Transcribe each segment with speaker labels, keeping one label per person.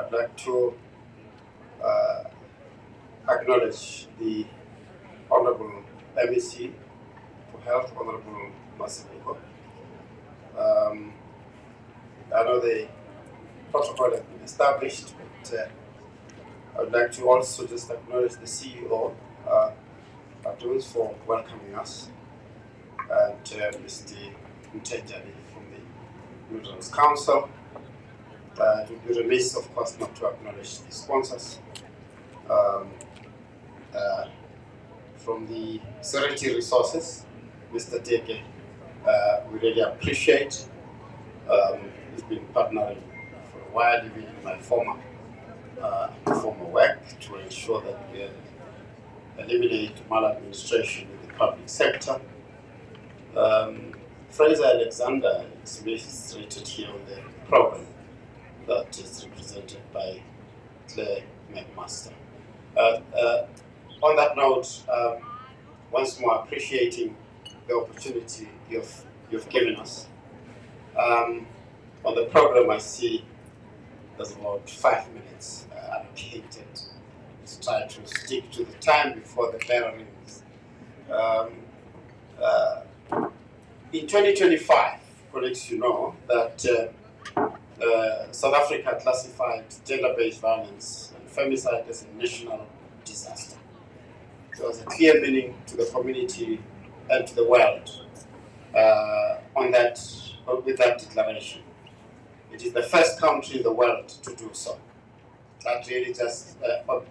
Speaker 1: I'd like to acknowledge the Honorable MEC for Health, Honorable Mothibi. I know the protocol has been established, but I would like to also just acknowledge the CEO, for welcoming us, and Mr. Mutejani from the Children's Council. It would be remiss, of course, not to acknowledge the sponsors. From the Serenity Resources, Mr. Teke, we really appreciate. We've been partnering for a while, even in my former work, to ensure that we eliminate maladministration in the public sector. Fraser Alexander is illustrated here on the program that is represented by Claire McMaster. On that note, once more appreciating the opportunity you've given us. On the program, I see there's about 5 minutes allocated. Let's try to stick to the time before the bell rings. In 2025, colleagues, you know that South Africa classified gender-based violence and femicide as a national disaster. There was a clear meaning to the community and to the world with that declaration. It is the first country in the world to do so. That really just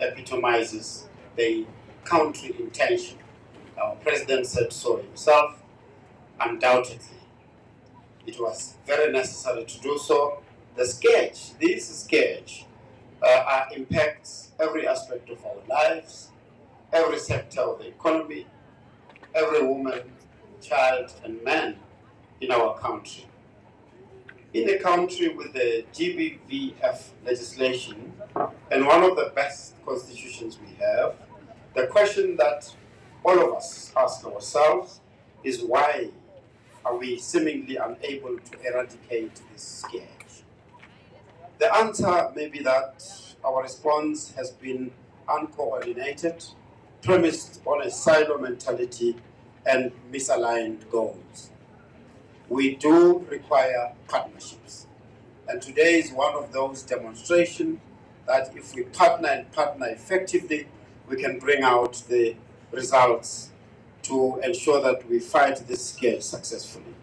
Speaker 1: epitomizes the country intention. Our president said so himself. Undoubtedly, it was very necessary to do so. This scourge impacts every aspect of our lives, every sector of the economy, every woman, child, and man in our country. In a country with the GBVF legislation and one of the best constitutions we have, the question that all of us ask ourselves is, why are we seemingly unable to eradicate this scourge? The answer may be that our response has been uncoordinated, premised on a silo mentality and misaligned goals. We do require partnerships. And today is one of those demonstrations that if we partner and partner effectively, we can bring out the results to ensure that we fight this scourge successfully.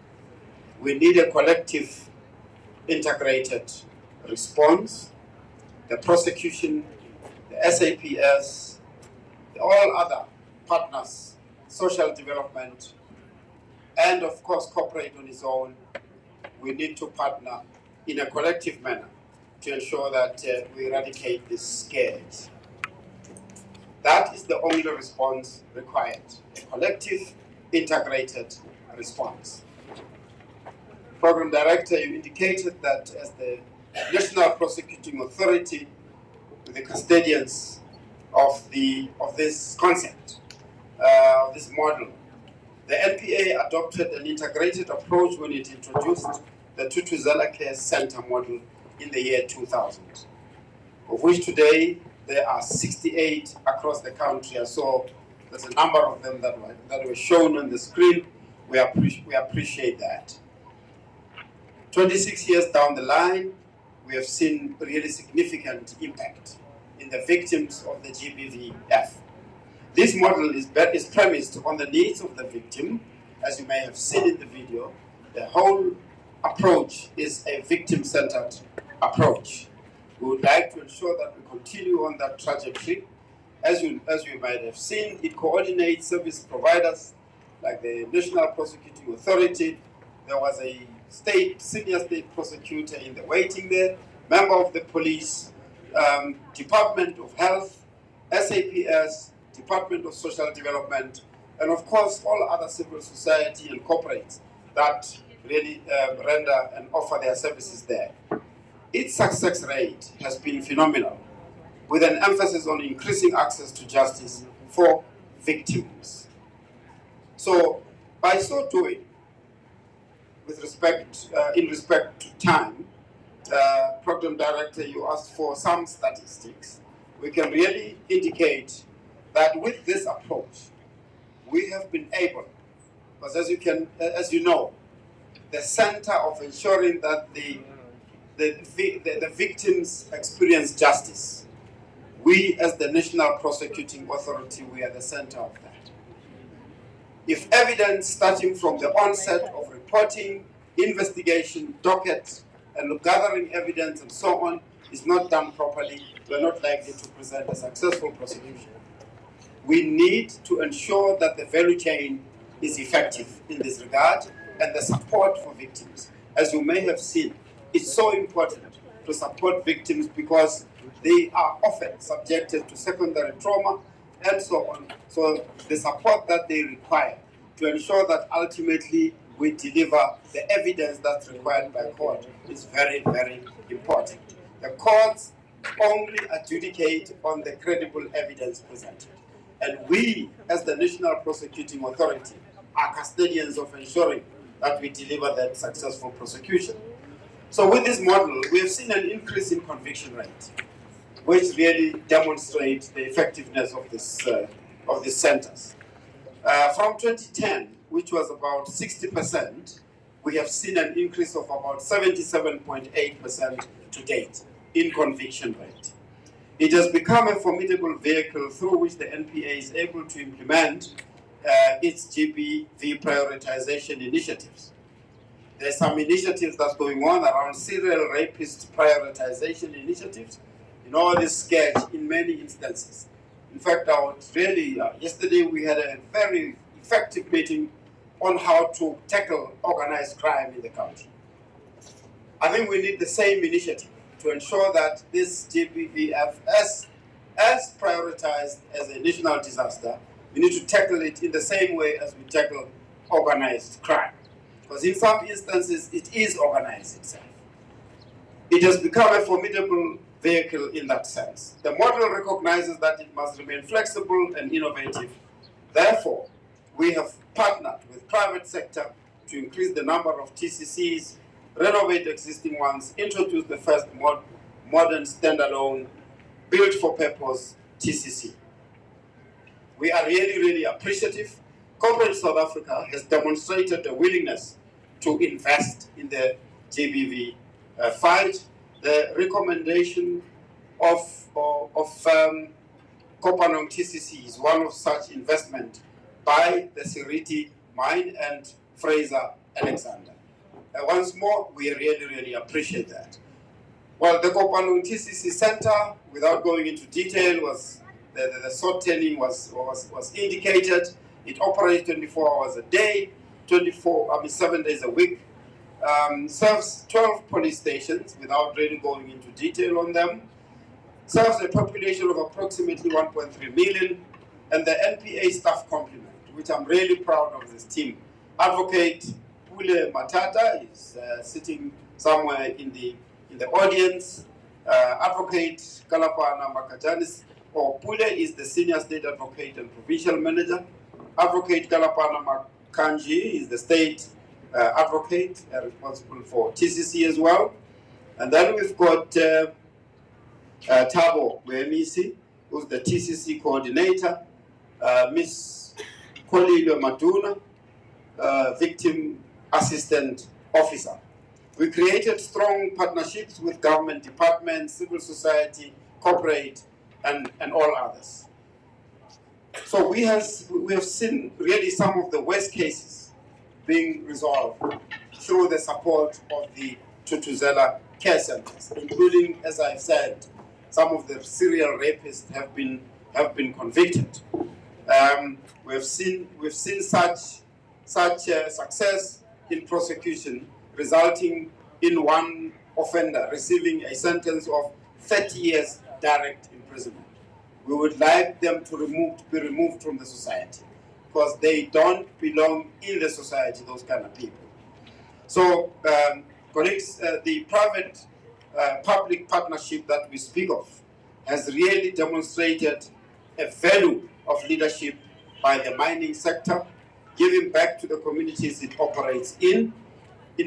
Speaker 1: We need a collective, integrated response. The prosecution, the SAPS, all other partners, social development, and of course corporate on its own, we need to partner in a collective manner to ensure that we eradicate this scourge. That is the only response required, a collective, integrated response. Program Director, you indicated that as the National Prosecuting Authority, the custodians of this concept, of this model, the NPA adopted an integrated approach when it introduced the Thuthuzela Care Center model in the year 2000, of which today there are 68 across the country. So there's a number of them that were shown on the screen. We appreciate that. 26 years down the line, we have seen really significant impact in the victims of the GBVF. This model is premised on the needs of the victim. As you may have seen in the video, the whole approach is a victim-centered approach. We would like to ensure that we continue on that trajectory. As you might have seen, it coordinates service providers like the National Prosecuting Authority. There was a senior state prosecutor in the waiting there, member of the police, Department of Health, SAPS, Department of Social Development, and of course all other civil society and corporates that really render and offer their services there. Its success rate has been phenomenal, with an emphasis on increasing access to justice for victims. So by so doing, in respect to time, Program Director, you asked for some statistics. We can really indicate that with this approach, we have been able, because as you know, the center of ensuring that the victims experience justice, we as the National Prosecuting Authority, we are the center of that. If evidence starting from the onset of reporting, investigation, docket, and gathering evidence and so on is not done properly, we are not likely to present a successful prosecution. We need to ensure that the value chain is effective in this regard and the support for victims. As you may have seen, it's so important to support victims because they are often subjected to secondary trauma and so on. So the support that they require to ensure that ultimately we deliver the evidence that's required by court is very, very important. The courts only adjudicate on the credible evidence presented. And we, as the National Prosecuting Authority, are custodians of ensuring that we deliver that successful prosecution. So with this model, we have seen an increase in conviction rate, which really demonstrates the effectiveness of these centers. From 2010, which was about 60%, we have seen an increase of about 77.8% to date in conviction rate. It has become a formidable vehicle through which the NPA is able to implement its GBV prioritization initiatives. There's some initiatives that's going on around serial rapist prioritization initiatives. You know, this sketch in many instances. In fact, I would really, yesterday we had a very effective meeting on how to tackle organized crime in the country. I think we need the same initiative to ensure that this GBVF, as prioritized as a national disaster, we need to tackle it in the same way as we tackle organized crime. Because in some instances, it is organized itself. It has become a formidable vehicle in that sense. The model recognizes that it must remain flexible and innovative. Therefore, we have partnered with private sector to increase the number of TCCs, renovate existing ones, introduce the first modern standalone built-for-purpose TCC. We are really, really appreciative. Corporate South Africa has demonstrated a willingness to invest in the GBV fight. The recommendation of Kopanong TCC is one of such investment by the Siriti Mine and Fraser Alexander. Once more, we really, really appreciate that. Well, the Kopanong TCC Center, without going into detail, was the sorting was indicated. It operates 24 hours a day, 7 days a week. Serves 12 police stations, without really going into detail on them. Serves a population of approximately 1.3 million, and the NPA staff complement, which I'm really proud of this team. Advocate Pule Matata is sitting somewhere in the audience. Advocate Kalapana Makajanis, or Pule is the senior state advocate and provincial manager. Advocate Kalapana Makanji is the state advocate responsible for TCC as well. And then we've got Tabo Wemisi, who's the TCC coordinator, Miss Kolilo Matuna, victim assistant officer. We created strong partnerships with government departments, civil society, corporate, and all others. So we have seen really some of the worst cases being resolved through the support of the Thuthuzela care centers, including, as I've said, some of the serial rapists have been convicted. We've seen such success in prosecution, resulting in one offender receiving a sentence of 30 years direct imprisonment. We would like them to be removed from the society, because they don't belong in the society, those kind of people. So, colleagues, the private-public partnership that we speak of has really demonstrated a value of leadership by the mining sector, giving back to the communities it operates in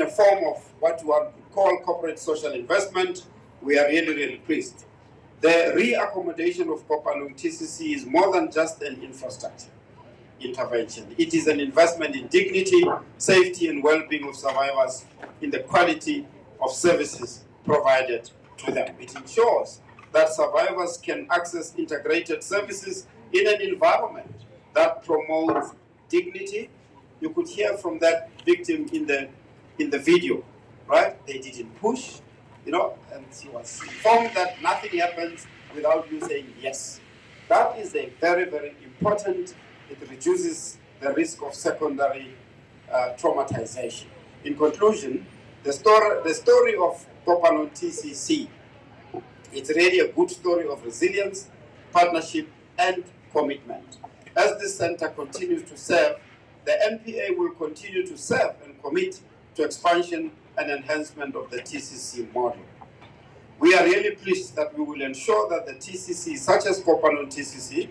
Speaker 1: a form of what one could call corporate social investment, we are really, really pleased. The re-accommodation of Kopanong TCC is more than just an infrastructure intervention. It is an investment in dignity, safety, and well-being of survivors in the quality of services provided to them. It ensures that survivors can access integrated services in an environment that promotes dignity. You could hear from that victim in the video, right? They didn't push, and she was informed that nothing happens without you saying yes. That is a very, very important. It reduces the risk of secondary traumatization. In conclusion, the story of Kopanong TCC, it's really a good story of resilience, partnership, and commitment. As this center continues to serve, the NPA will continue to serve and commit to expansion and enhancement of the TCC model. We are really pleased that we will ensure that the TCC, such as Kopanong TCC,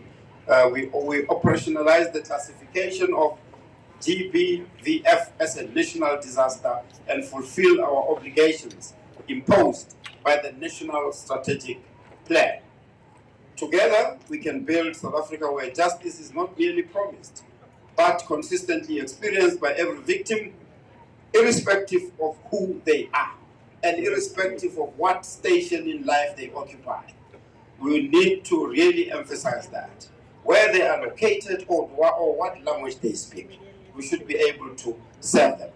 Speaker 1: we operationalize the classification of GBVF as a national disaster and fulfill our obligations imposed by the National Strategic Plan. Together, we can build South Africa where justice is not merely promised, but consistently experienced by every victim, irrespective of who they are and irrespective of what station in life they occupy. We need to really emphasize that. Where they are located or what language they speak, we should be able to serve them.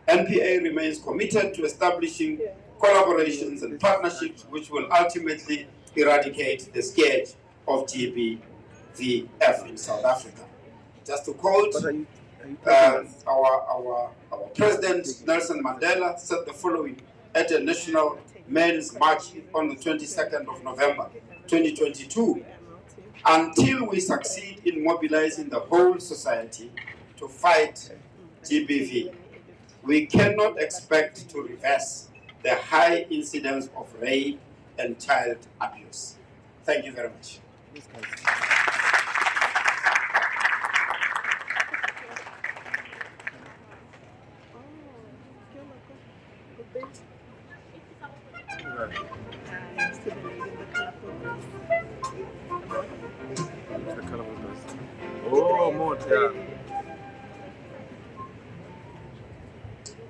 Speaker 1: NPA remains committed to establishing collaborations and partnerships which will ultimately eradicate the scourge of GBVF in South Africa. Just to quote, our President Nelson Mandela said the following at a National Men's March on the 22nd of November 2022. Until we succeed in mobilizing the whole society to fight GBV, we cannot expect to reverse the high incidence of rape and child abuse. Thank you very much.
Speaker 2: Oh, more, yeah.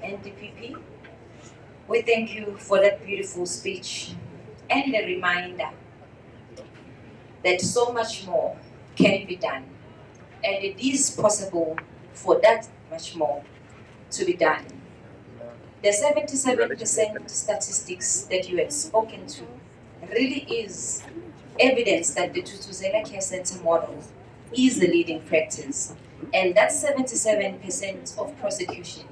Speaker 3: NDPP, we thank you for that beautiful speech and the reminder that so much more can be done, and it is possible for that much more to be done. The 77% statistics that you had spoken to really is evidence that the Thuthuzela Care Center model is the leading practice, and that 77% of prosecution,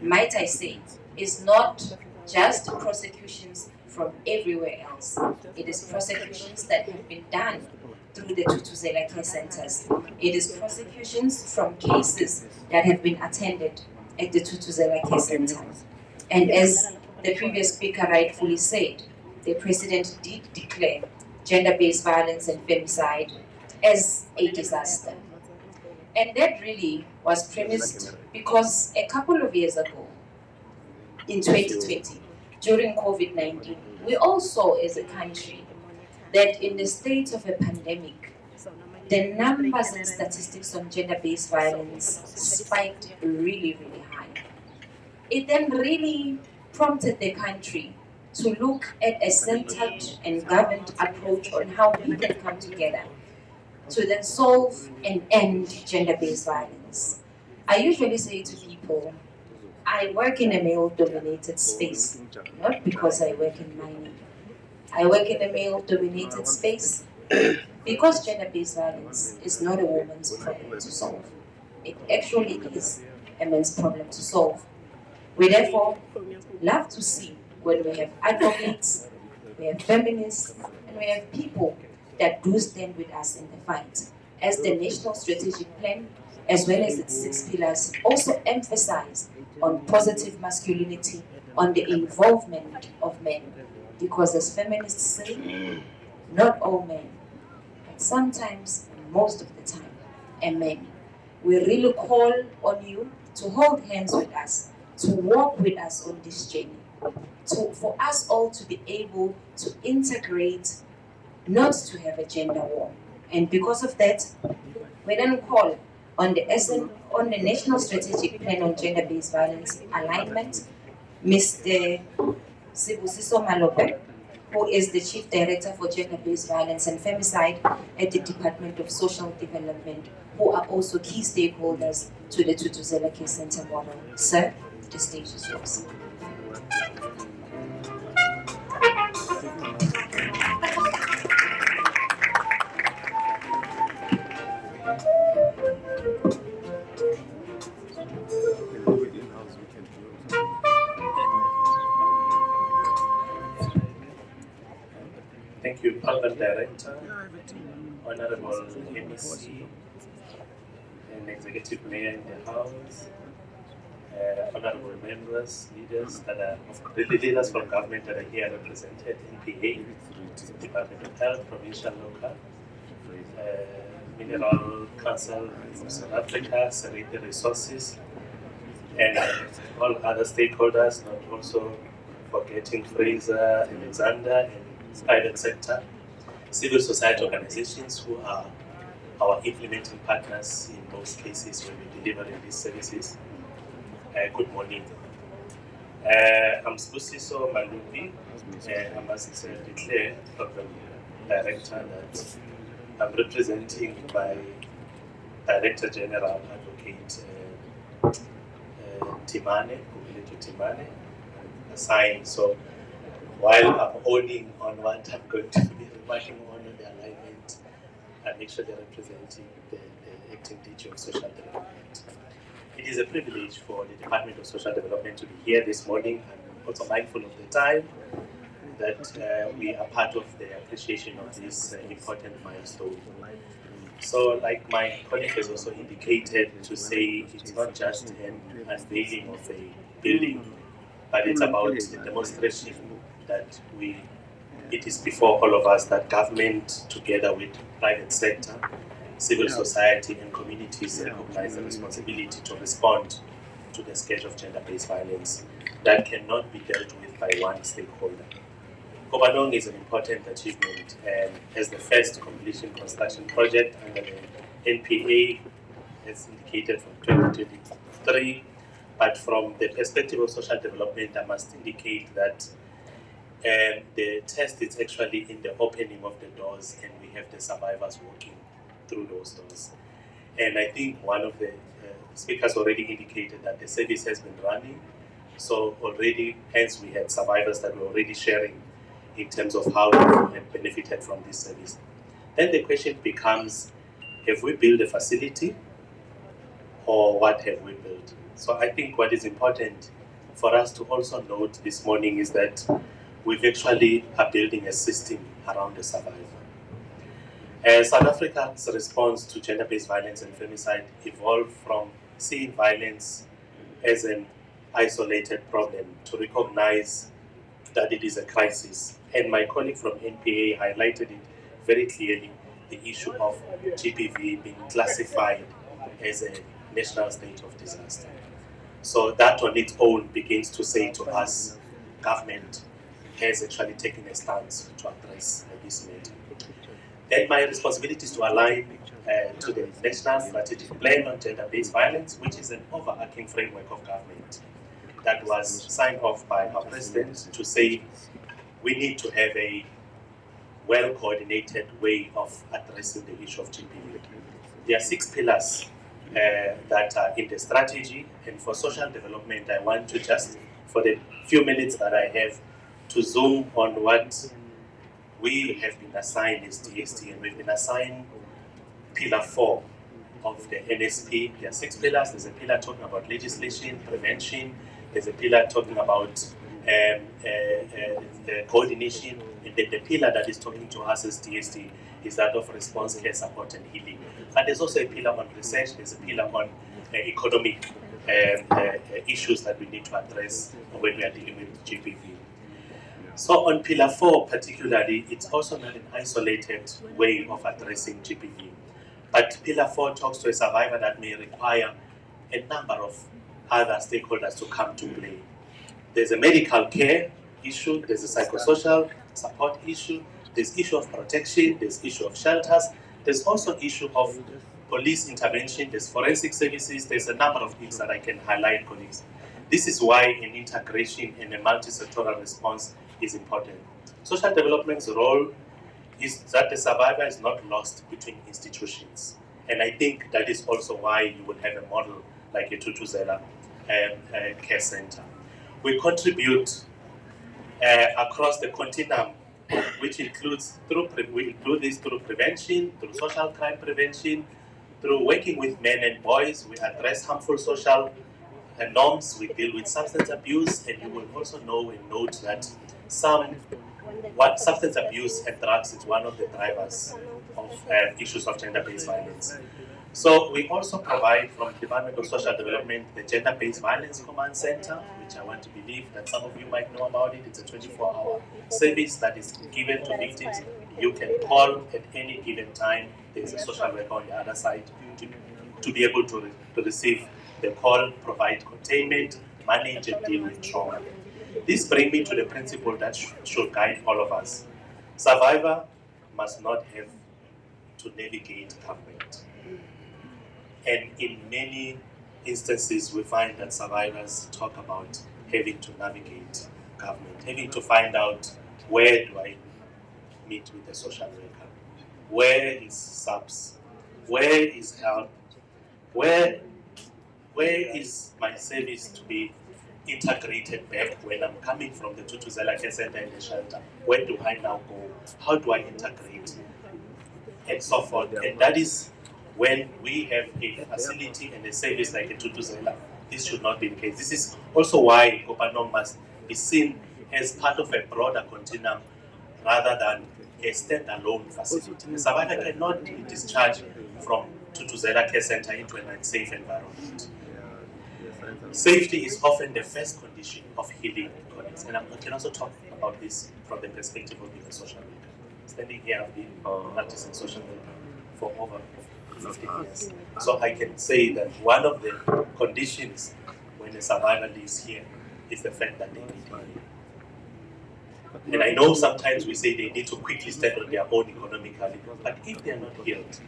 Speaker 3: might I say, is not just prosecutions from everywhere else. It is prosecutions that have been done through the Thuthuzela Care Centers. It is prosecutions from cases that have been attended at the Thuthuzela Care Center. And as the previous speaker rightfully said, the President did declare gender-based violence and femicide as a disaster. And that really was premised because a couple of years ago, in 2020, during COVID-19, we all saw as a country that in the state of a pandemic, the numbers and statistics on gender-based violence spiked really, really high. It then really prompted the country to look at a centered and governed approach on how we can come together to then solve and end gender-based violence. I usually say to people, I work in a male-dominated space, not because I work in mining. I work in a male-dominated space because gender-based violence is not a woman's problem to solve. It actually is a man's problem to solve. We therefore love to see when we have advocates, we have feminists, and we have people that do stand with us in the fight. As the National Strategic Plan, as well as its 6 pillars, also emphasize on positive masculinity, on the involvement of men. Because as feminists say, not all men, but sometimes, most of the time, a man. We really call on you to hold hands with us, to walk with us on this journey. for us all to be able to integrate, not to have a gender war. And because of that, we then call on the National Strategic Plan on Gender-Based Violence Alignment, Mr. Sibusiso Malope, who is the Chief Director for Gender-Based Violence and Femicide at the Department of Social Development, who are also key stakeholders to the Thuthuzela Care Center model. Sir, the stage is yours.
Speaker 2: Thank you, Program Director, Honorable MEC, and Executive Mayor in the House, honorable members, leaders leaders from government that are here represented, NPA, Department of Health, provincial, local, Mineral Council from South Africa, Seriti Resources, and all other stakeholders, not also forgetting Fraser, Alexander, and private sector, civil society organizations who are our implementing partners in most cases when we're delivering these services. Good morning. I'm Sibusiso Malope. I must declare, Program Director, that I'm representing my Director General, Advocate Timane, assigned. So while I'm owning on what I'm going to be remarking on the alignment, I'm actually representing the acting DG of Social Development. It is a privilege for the Department of Social Development to be here this morning. I'm also mindful of the time that we are part of the appreciation of this important milestone. So, like my colleague has also indicated, to say it's not just an unveiling of a building, but it's about the demonstration that it is before all of us that government, together with private sector, civil society and communities, recognize the responsibility to respond to the scourge of gender-based violence that cannot be dealt with by one stakeholder. Kopanong is an important achievement, and as the first completion construction project under the NPA, as indicated from 2023, but from the perspective of social development, I must indicate that the test is actually in the opening of the doors, and we have the survivors walking through those doors. And I think one of the speakers already indicated that the service has been running, so already, hence we had survivors that were already sharing in terms of how they have benefited from this service. Then the question becomes, have we built a facility, or what have we built? So I think what is important for us to also note this morning is that we've actually are building a system around the survivor. South Africa's response to gender-based violence and femicide evolved from seeing violence as an isolated problem to recognize that it is a crisis. And my colleague from NPA highlighted it very clearly, the issue of GBV being classified as a national state of disaster. So that on its own begins to say to us, government has actually taken a stance to address this matter. Then my responsibility is to align to the National Strategic Plan on Gender-Based Violence, which is an overarching framework of government that was signed off by our president to say we need to have a well-coordinated way of addressing the issue of GBV. There are 6 pillars that are in the strategy, and for social development, I want to just, for the few minutes that I have, to zoom on what we have been assigned as DST, and we've been assigned pillar 4 of the NSP. There are 6 pillars. There's a pillar talking about legislation, prevention. There's a pillar talking about coordination, and then the pillar that is talking to us as DST is that of response, care, support, and healing. But there's also a pillar on research. There's a pillar on economic issues that we need to address when we are dealing with GBV. So on pillar 4 particularly, it's also not an isolated way of addressing GBV. But pillar 4 talks to a survivor that may require a number of other stakeholders to come to play. There's a medical care issue, there's a psychosocial support issue, there's issue of protection, there's issue of shelters, there's also issue of police intervention, there's forensic services, there's a number of things that I can highlight, colleagues. This is why an integration and a multi-sectoral response is important. Social development's role is that the survivor is not lost between institutions. And I think that is also why you will have a model like a Thuthuzela care center. We contribute across the continuum, which includes we do this through prevention, through social crime prevention, through working with men and boys. We address harmful social norms. We deal with substance abuse, and you will also know and note that substance abuse and drugs is one of the drivers of issues of gender-based violence. So we also provide from the Department of Social Development the Gender-Based Violence Command Center, which I want to believe that some of you might know about it. It's a 24-hour service that is given to victims. You can call at any given time. There's a social worker on the other side to be able to receive the call, provide containment, manage and deal with trauma. This brings me to the principle that should guide all of us. Survivor must not have to navigate government. And in many instances, we find that survivors talk about having to navigate government, having to find out where do I meet with the social worker, where is subs, where is help, where is my service to be integrated back when I'm coming from the Thuthuzela care center and the shelter. Where do I now go? How do I integrate? And so forth. And that is when we have a facility and a service like a Thuthuzela. This should not be the case. This is also why Kopanong must be seen as part of a broader continuum rather than a standalone facility. The survivor cannot be discharged from Thuthuzela care center into an unsafe environment. Safety is often the first condition of healing, colleagues, and I can also talk about this from the perspective of being a social worker. Standing here, I've been practicing social work for over 50 years. So I can say that one of the conditions when a survivor lives here is the fact that they need healing. And I know sometimes we say they need to quickly stand on their own economically, but if they are not healed,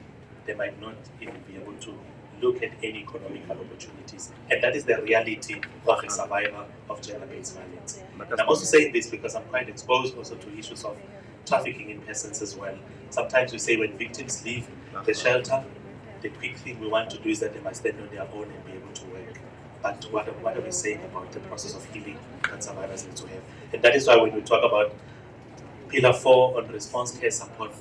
Speaker 2: they might not even be able to look at any economical opportunities. And that is the reality of a survivor of gender-based violence. And I'm also saying this because I'm quite exposed also to issues of trafficking in persons as well. Sometimes we say when victims leave the shelter, the quick thing we want to do is that they must stand on their own and be able to work. But what are we saying about the process of healing that survivors need to have? And that is why when we talk about Pillar 4 on response care support,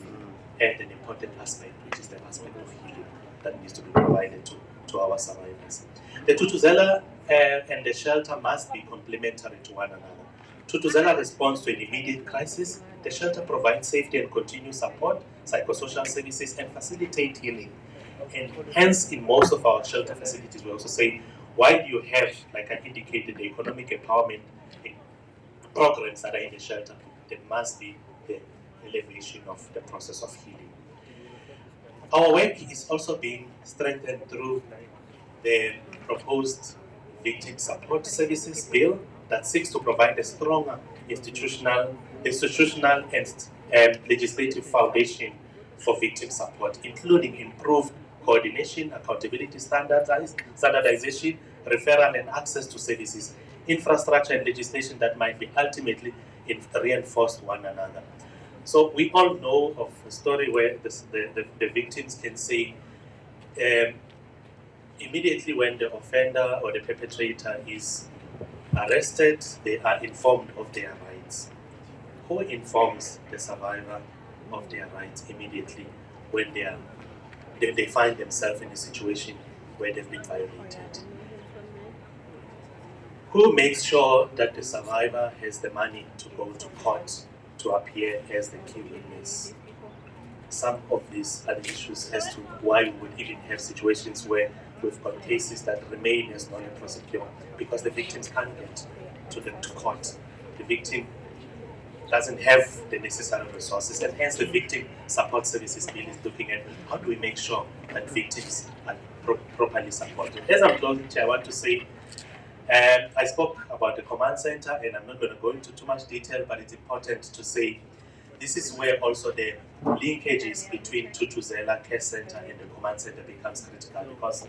Speaker 2: and an important aspect, which is the aspect of healing that needs to be provided to our survivors. The Thuthuzela and the shelter must be complementary to one another. Thuthuzela responds to an immediate crisis. The shelter provides safety and continuous support, psychosocial services, and facilitate healing. And hence, in most of our shelter facilities, we also say, why do you have, like I indicated, the economic empowerment programs that are in the shelter? There must be the elevation of the process of healing. Our work is also being strengthened through the proposed victim support services bill that seeks to provide a stronger institutional and legislative foundation for victim support, including improved coordination, accountability, standardization, referral and access to services, infrastructure and legislation that might be ultimately reinforced one another. So we all know of a story where the victims can say, immediately when the offender or the perpetrator is arrested, they are informed of their rights. Who informs the survivor of their rights immediately when they find themselves in a situation where they've been violated? Who makes sure that the survivor has the money to go to court to appear as the key witness? Some of these are the issues as to why we would even have situations where we've got cases that remain as non-prosecuted because the victims can't get to court. The victim doesn't have the necessary resources, and hence the victim support services bill is looking at how do we make sure that victims are properly supported. As I'm closing, I want to say I spoke about the command center, and I'm not going to go into too much detail, but it's important to say this is where also the linkages between Thuthuzela Care Center and the command center becomes critical, because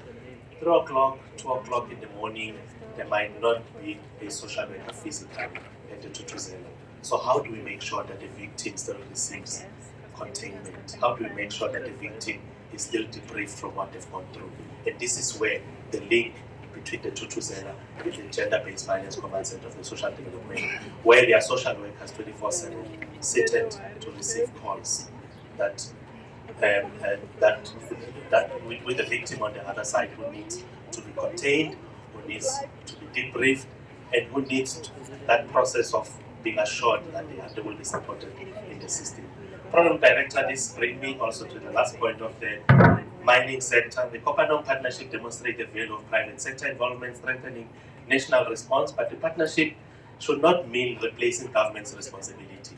Speaker 2: 3 o'clock, 2 o'clock in the morning, there might not be a social worker physically at the Thuthuzela. So how do we make sure that the victim still receives containment? How do we make sure that the victim is still debriefed from what they've gone through? And this is where the link between the Thuthuzela and the gender-based violence command center of the social development, where there are social workers 24/7 seated to receive calls that with the victim on the other side who needs to be contained, who needs to be debriefed, and who needs that process of being assured that they will be supported in the system. Program Director, this brings me also to the last point of the mining sector. The Kopanong partnership demonstrates the value of private sector involvement, strengthening national response, but the partnership should not mean replacing government's responsibility.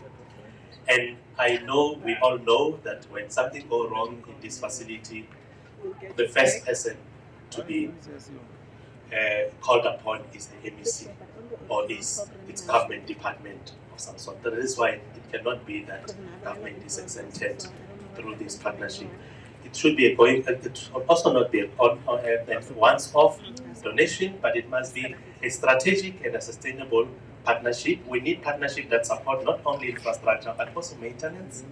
Speaker 2: And I know, we all know that when something goes wrong in this facility, the first person to be called upon is the MEC or its government department of some sort. That is why it cannot be that government is exempted through this partnership. It should be it should also not be a once-off donation, but it must be a strategic and a sustainable partnership. We need partnership that support not only infrastructure but also maintenance,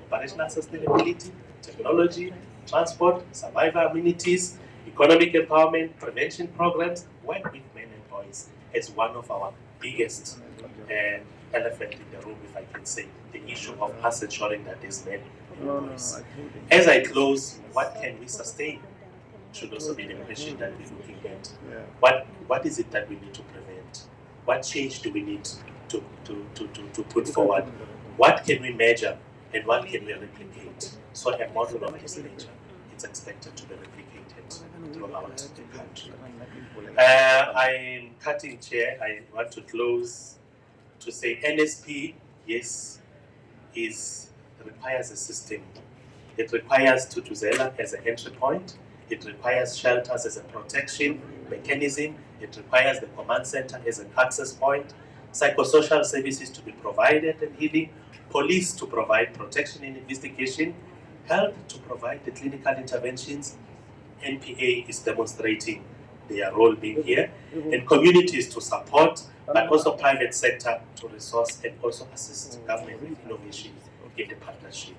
Speaker 2: operational sustainability, technology, transport, survivor amenities, economic empowerment, prevention programs. Work with men and boys as one of our biggest elephant in the room, if I can say, the issue of us ensuring that these men and boys. As I close, what can we sustain should also be the question that we're looking at. What is it that we need to prevent? What change do we need to put forward? What can we measure and what can we replicate? So a model of this nature is expected to be replicated throughout the country. I'm cutting chair. I want to close to say NSP, yes, requires a system. It requires Thuthuzela as an entry point. It requires shelters as a protection mechanism. It requires the command center as an access point, psychosocial services to be provided and healing, police to provide protection and investigation, health to provide the clinical interventions. NPA is demonstrating their role being here, and communities to support, but also private sector to resource and also assist government with innovation in the partnership.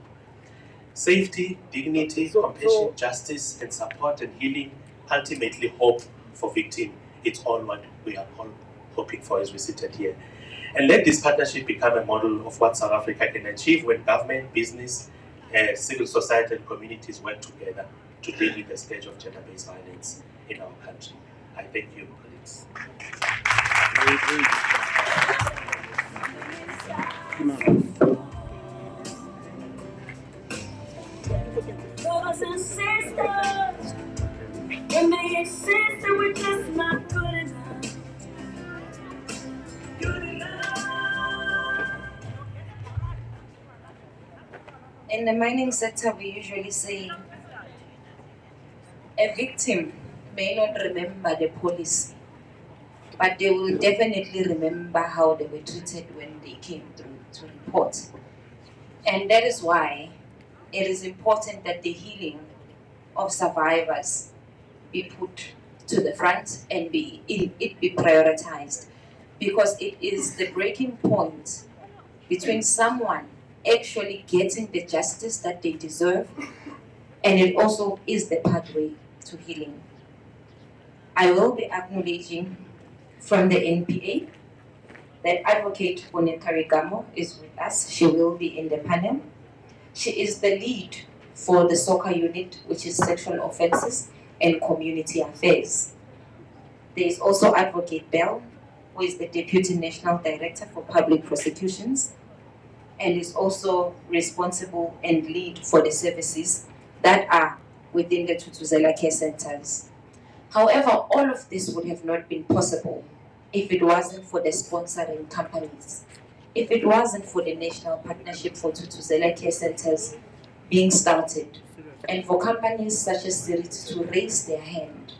Speaker 2: Safety, dignity, compassion, justice, and support and healing, ultimately hope for victims. It's all what we are all hoping for as we sit here. And let this partnership become a model of what South Africa can achieve when government, business, civil society, and communities work together to deal with the stage of gender-based violence in our country. I thank you, colleagues.
Speaker 4: Brothers and sisters, we may exist and we're just not good enough. Good enough.
Speaker 3: In the mining sector, we usually say a victim may not remember the police, but they will definitely remember how they were treated when they came through to report. And that is why it is important that the healing of survivors be put to the front and it be prioritized, because it is the breaking point between someone actually getting the justice that they deserve, and it also is the pathway to healing. I will be acknowledging from the NPA that Advocate Boneta Rigamo is with us. She will be in the panel. She is the lead for the SOCA unit, which is Sexual Offences and Community Affairs. There is also Advocate Bell, who is the Deputy National Director for Public Prosecutions, and is also responsible and lead for the services that are within the Thuthuzela care centers. However, all of this would have not been possible if it wasn't for the sponsoring companies, if it wasn't for the National Partnership for Thuthuzela care centers being started, and for companies such as Sirit to raise their hand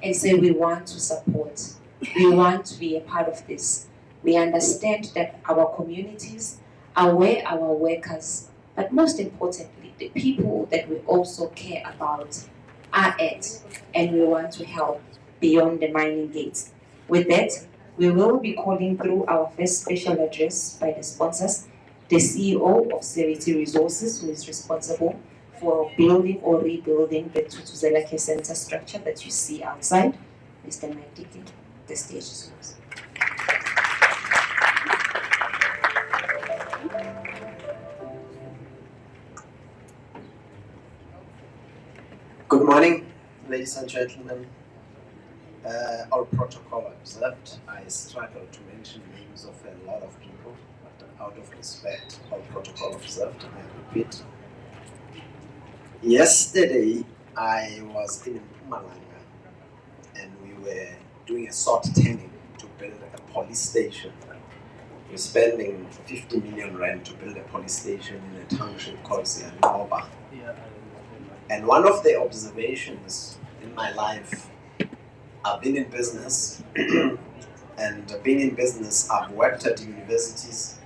Speaker 3: and say we want to support. We want to be a part of this. We understand that our communities are where our workers, but most importantly, the people that we also care about are at, and we want to help beyond the mining gates. With that, we will be calling through our first special address by the sponsors, the CEO of Seriti Resources, who is responsible for building or rebuilding the Thuthuzela Care Center structure that you see outside, Mr. Mothibi. The stage is yours.
Speaker 5: Good morning, ladies and gentlemen. Our protocol observed. I struggled to mention names of a lot of people, but out of respect, our protocol observed. I repeat. Yesterday, I was in Mpumalanga, and we were doing a short turning to build a police station. We're spending 50 million rand to build a police station in a township called Sianoba. And one of the observations in my life, I've been in business, and being in business, I've worked at universities,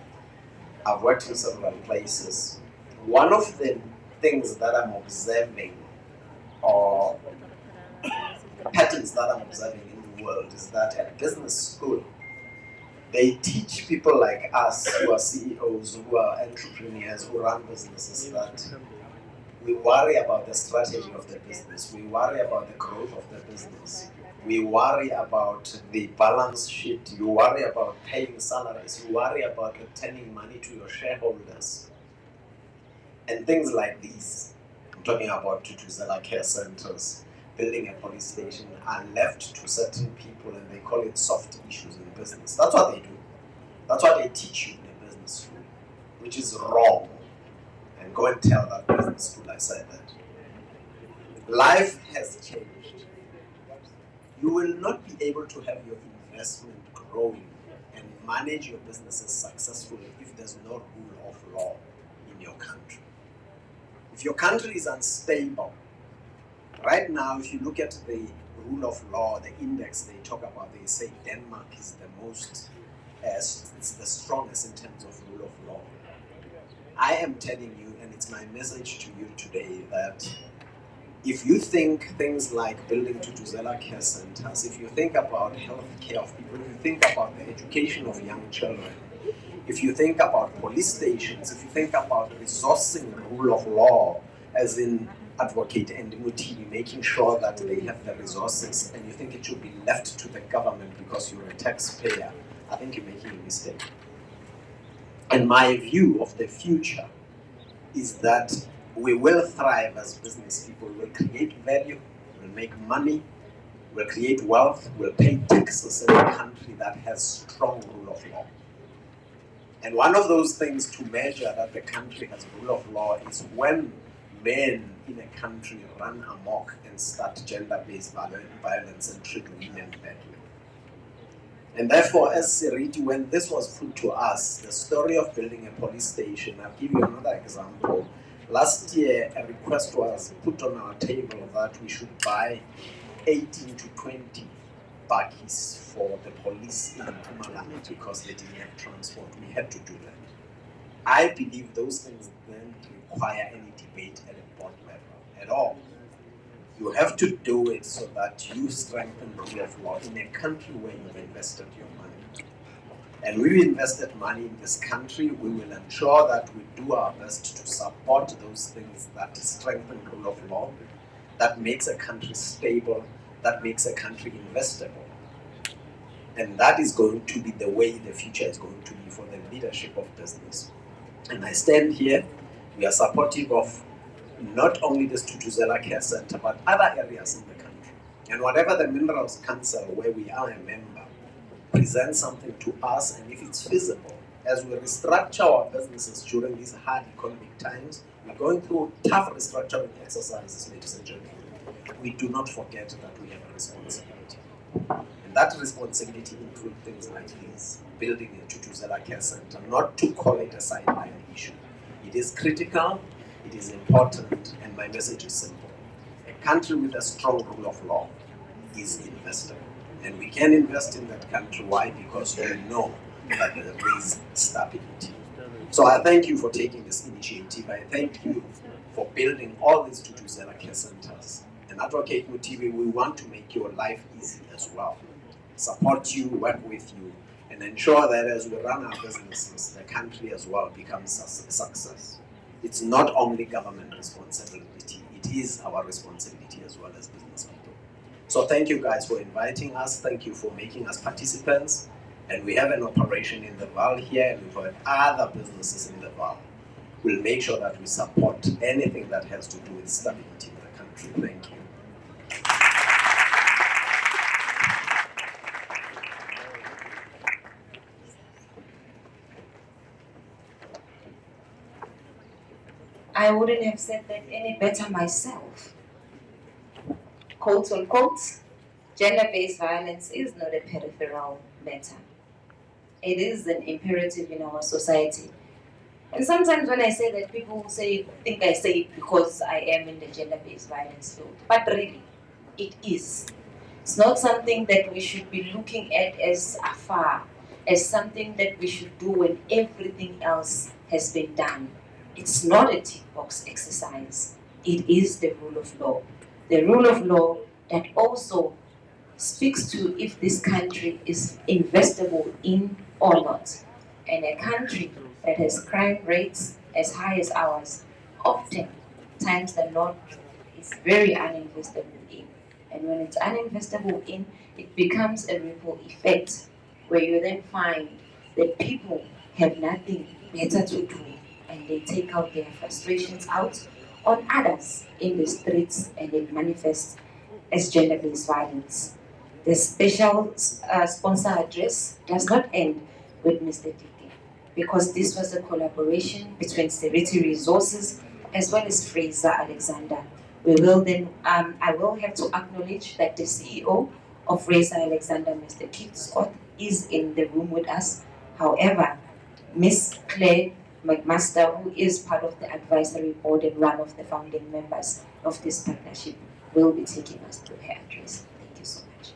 Speaker 5: I've worked in several places. One of the things that I'm observing, or patterns that I'm observing in the world, is that at business school, they teach people like us who are CEOs, who are entrepreneurs, who run businesses, that we worry about the strategy of the business. We worry about the growth of the business. We worry about the balance sheet. You worry about paying salaries. You worry about returning money to your shareholders. And things like these. I'm talking about Thuthuzela care centers, building a police station, are left to certain people, and they call it soft issues in business. That's what they do. That's what they teach you in a business school, which is wrong. And go and tell that business school I said that. Life has changed. You will not be able to have your investment growing and manage your businesses successfully if there's no rule of law in your country. If your country is unstable, right now, if you look at the rule of law, the index they talk about, they say Denmark is the most, it's the strongest in terms of rule of law. I am telling you, and it's my message to you today, that if you think things like building Thuthuzela care centers, if you think about health care of people, if you think about the education of young children, if you think about police stations, if you think about resourcing rule of law, as in Advocate Mothibi, making sure that they have the resources, and you think it should be left to the government because you're a taxpayer, I think you're making a mistake. And my view of the future is that we will thrive as business people. We'll create value, we'll make money, we'll create wealth, we'll pay taxes in a country that has strong rule of law. And one of those things to measure that the country has rule of law is when men in a country run amok and start gender-based violence and treat women badly. And therefore, as Seriti, when this was put to us, the story of building a police station, I'll give you another example. Last year, a request was put on our table that we should buy 18 to 20 bakkies for the police in Mpumalanga because they didn't have transport. We had to do that. I believe those things don't require any debate at a board level at all. You have to do it so that you strengthen the rule of law in a country where you've invested your money. And we've invested money in this country. We will ensure that we do our best to support those things that strengthen the rule of law, that makes a country stable, that makes a country investable. And that is going to be the way the future is going to be for the leadership of business. And I stand here, we are supportive of not only this Thuthuzela Care Center, but other areas in the country. And whatever the Minerals Council, where we are a member, presents something to us, and if it's feasible, as we restructure our businesses during these hard economic times, we're going through tough restructuring exercises, ladies and gentlemen. We do not forget that we have a responsibility. And that responsibility includes things like this, building a Thuthuzela Care Center, not to call it a sideline issue. It is critical, it is important, and my message is simple. A country with a strong rule of law is investable. And we can invest in that country. Why? Because we know that there is stability. So I thank you for taking this initiative. I thank you for building all these Thuthuzela care centers. And Advocate Mothibi, we want to make your life easy as well. Support you, work with you, and ensure that as we run our businesses, the country as well becomes a success. It's not only government responsibility, it is our responsibility as well as business people. So thank you guys for inviting us. Thank you for making us participants. And we have an operation in the Val here, and we've got other businesses in the Val. We'll make sure that we support anything that has to do with stability in the country. Thank you.
Speaker 3: I wouldn't have said that any better myself. Quote unquote, gender-based violence is not a peripheral matter. It is an imperative in our society. And sometimes when I say that, people think I say it because I am in the gender-based violence field. But really, it is. It's not something that we should be looking at as afar, as something that we should do when everything else has been done. It's not a tick box exercise. It is the rule of law. The rule of law that also speaks to if this country is investable in or not. And a country that has crime rates as high as ours, often times the law is very uninvestable in. And when it's uninvestable in, it becomes a ripple effect where you then find that people have nothing better to do, and they take out their frustrations out on others in the streets, and it manifests as gender-based violence. The special sponsor address does not end with Mr. Dike, because this was a collaboration between Seriti Resources as well as Fraser Alexander. We will then, I will have to acknowledge that the CEO of Fraser Alexander, Mr. Keith Scott, is in the room with us. However, Ms. Claire McMaster, who is part of the advisory board and one of the founding members of this partnership, will be taking us through her address. Thank you so much.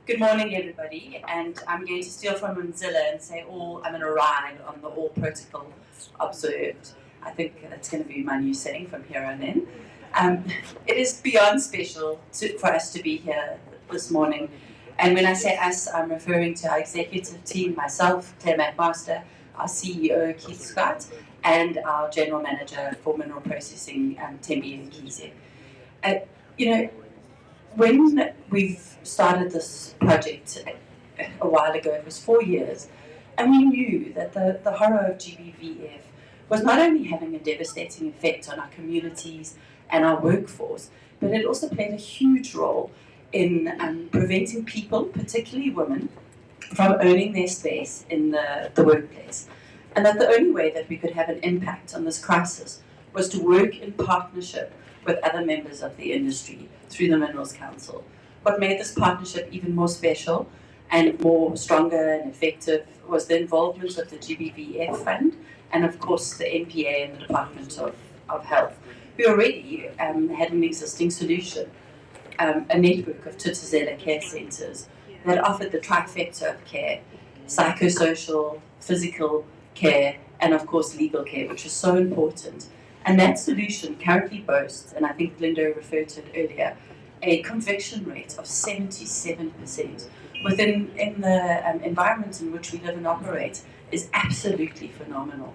Speaker 6: Good morning, everybody, and I'm going to steal from Mzilla and say I'm going to ride on the all protocol observed. I think that's going to be my new saying from here on in. It is beyond special for us to be here this morning. And when I say us, I'm referring to our executive team, myself, Claire McMaster, our CEO, Keith Scott, and our General Manager for Mineral Processing, Tembi Nkize. When we've started this project a while ago, it was 4 years, and we knew that the horror of GBVF was not only having a devastating effect on our communities and our workforce, but it also played a huge role in preventing people, particularly women, from owning their space in the workplace. And that the only way that we could have an impact on this crisis was to work in partnership with other members of the industry through the Minerals Council. What made this partnership even more special and more stronger and effective was the involvement of the GBVF Fund and of course the NPA and the Department of Health. We already had an existing solution, a network of Thuthuzela care centres that offered the trifecta of care: psychosocial, physical care, and of course legal care, which is so important. And that solution currently boasts, and I think Linda referred to it earlier, a conviction rate of 77% within the environment in which we live and operate is absolutely phenomenal.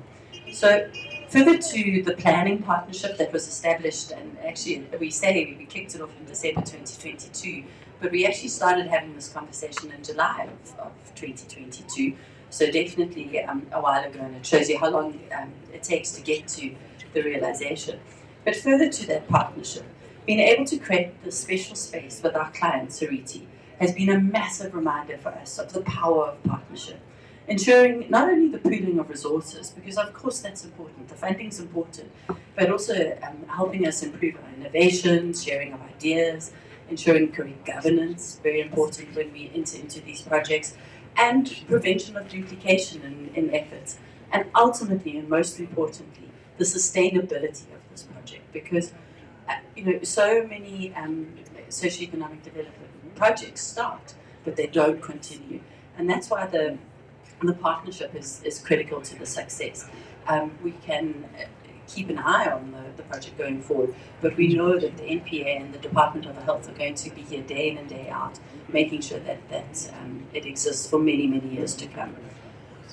Speaker 6: So further to the planning partnership that was established, and actually we kicked it off in December 2022, but we actually started having this conversation in July of 2022, so definitely a while ago, and it shows you how long it takes to get to the realization. But further to that partnership, being able to create this special space with our client, Seriti, has been a massive reminder for us of the power of partnership, ensuring not only the pooling of resources, because of course that's important, the funding's important, but also helping us improve our innovations, sharing of ideas, ensuring correct governance, very important when we enter into these projects, and prevention of duplication in efforts, and ultimately and most importantly, the sustainability of this project, because so many socioeconomic development projects start, but they don't continue, and that's why the partnership is critical to the success. We can keep an eye on the project going forward, but we know that the NPA and the Department of Health are going to be here day in and day out, making sure that it exists for many, many years to come.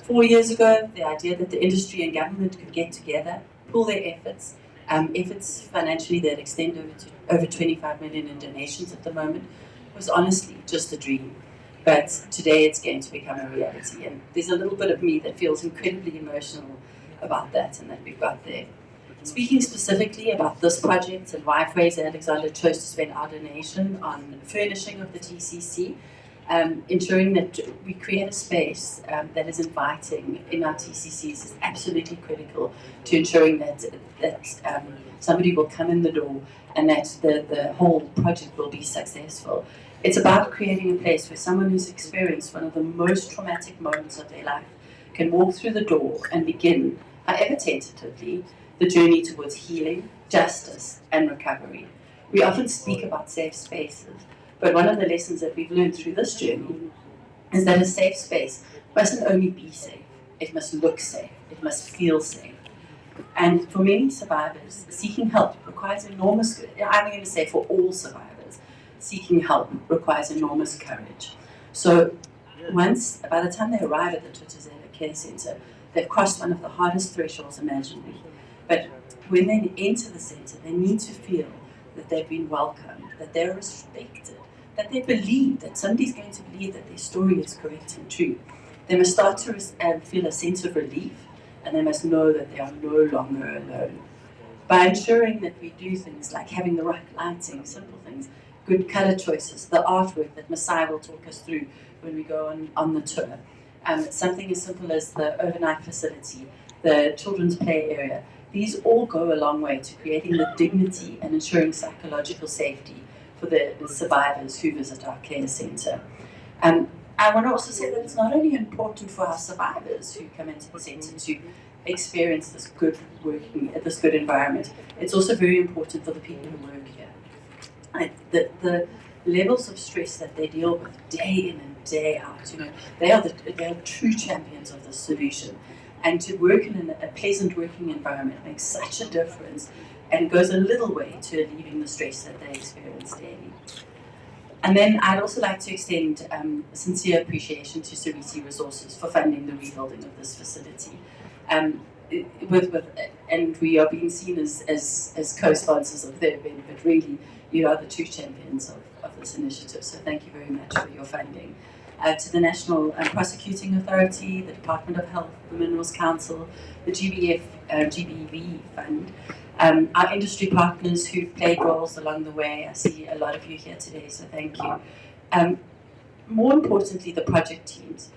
Speaker 6: 4 years ago, the idea that the industry and government could get together, pool their efforts financially that extend over 25 million in donations at the moment, was honestly just a dream. But today it's going to become a reality, and there's a little bit of me that feels incredibly emotional about that and that we've got there. Speaking specifically about this project and why Fraser Alexander chose to spend our donation on furnishing of the TCC, ensuring that we create a space that is inviting in our TCCs is absolutely critical to ensuring that somebody will come in the door and that the whole project will be successful. It's about creating a place where someone who's experienced one of the most traumatic moments of their life can walk through the door and begin, however tentatively, the journey towards healing, justice, and recovery. We often speak about safe spaces, but one of the lessons that we've learned through this journey is that a safe space mustn't only be safe, it must look safe, it must feel safe. And for many survivors, seeking help requires enormous, I'm going to say for all survivors, seeking help requires enormous courage. So by the time they arrive at the Thuthuzela Care Centre, they've crossed one of the hardest thresholds imaginable. But when they enter the centre, they need to feel that they've been welcomed, that they're respected, that they believe that somebody's going to believe that their story is correct and true. They must start to feel a sense of relief, and they must know that they are no longer alone. By ensuring that we do things like having the right lighting, simple things, good colour choices, the artwork that Masai will talk us through when we go on the tour, something as simple as the overnight facility, the children's play area, these all go a long way to creating the dignity and ensuring psychological safety for the survivors who visit our care centre. I want to also say that it's not only important for our survivors who come into the centre to experience this good environment, it's also very important for the people who work here. The levels of stress that they deal with day in and day out, they are true champions of the solution. And to work in a pleasant working environment makes such a difference, and goes a little way to alleviating the stress that they experience daily. And then I'd also like to extend sincere appreciation to Seriti Resources for funding the rebuilding of this facility. And we are being seen as co-sponsors of the event, but really you are the true champions of this initiative. So thank you very much for your funding. To the National Prosecuting Authority, the Department of Health, the Minerals Council, the GBV Fund, our industry partners who've played roles along the way. I see a lot of you here today, so thank you. More importantly, the project teams.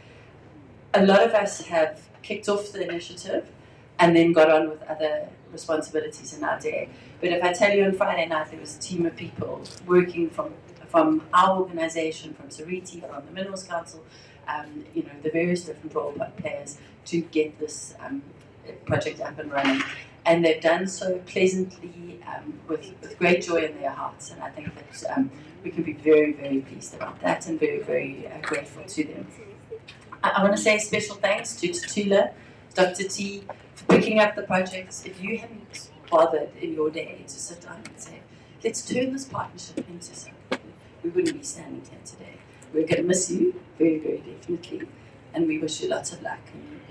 Speaker 6: A lot of us have kicked off the initiative and then got on with other responsibilities in our day. But if I tell you on Friday night there was a team of people working from our organisation, from Seriti, from the Minerals Council, the various different role players to get this project up and running. And they've done so pleasantly, with great joy in their hearts. And I think that we can be very, very pleased about that and very, very grateful to them. I want to say special thanks to Thuthuzela, Dr. T, for picking up the project. If you hadn't bothered in your day to sit down and say, let's turn this partnership into something, we wouldn't be standing here today. We're going to miss you, very, very definitely, and we wish you lots of luck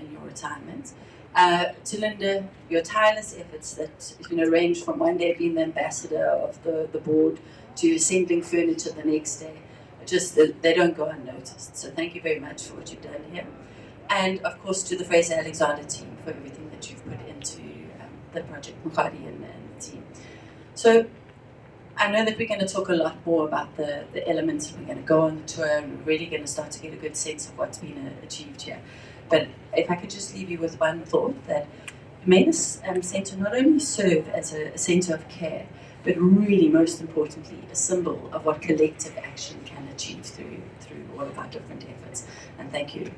Speaker 6: in your retirement. To Linda, your tireless efforts that range from one day being the ambassador of the board to assembling furniture the next day, they don't go unnoticed. So thank you very much for what you've done here. And of course to the Fraser Alexander team for everything that you've put into the project, Mothibi and the team. So I know that we're going to talk a lot more about the elements. We're going to go on the tour and we're really going to start to get a good sense of what's been achieved here. But if I could just leave you with one thought, that may this centre not only serve as a centre of care, but really, most importantly, a symbol of what collective action can achieve through all of our different efforts. And thank you.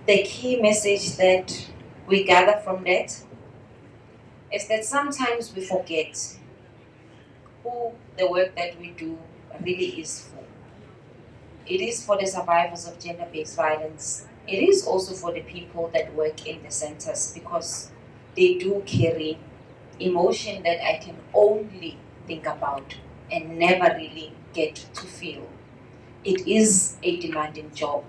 Speaker 3: The key message that we gather from that is that sometimes we forget who the work that we do really is for. It is for the survivors of gender-based violence. It is also for the people that work in the centers, because they do carry emotion that I can only think about and never really get to feel. It is a demanding job.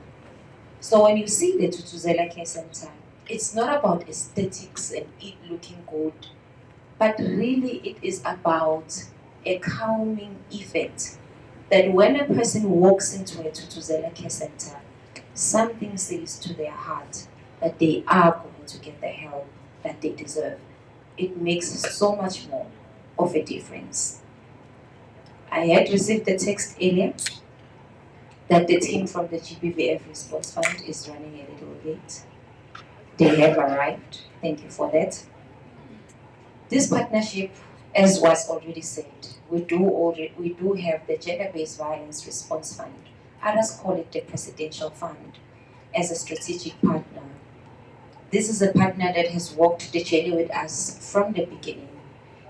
Speaker 3: So when you see the Thuthuzela Care Center, it's not about aesthetics and it looking good, but really it is about a calming effect that when a person walks into a Thuthuzela Care Center, something says to their heart that they are going to get the help that they deserve. It makes so much more of a difference. I had received the text earlier that the team from the GBVF Response Fund is running a little late. They have arrived. Thank you for that. This partnership, as was already said, we do have the Gender-Based Violence Response Fund. Others call it the Presidential Fund, as a strategic partner. This is a partner that has walked the journey with us from the beginning.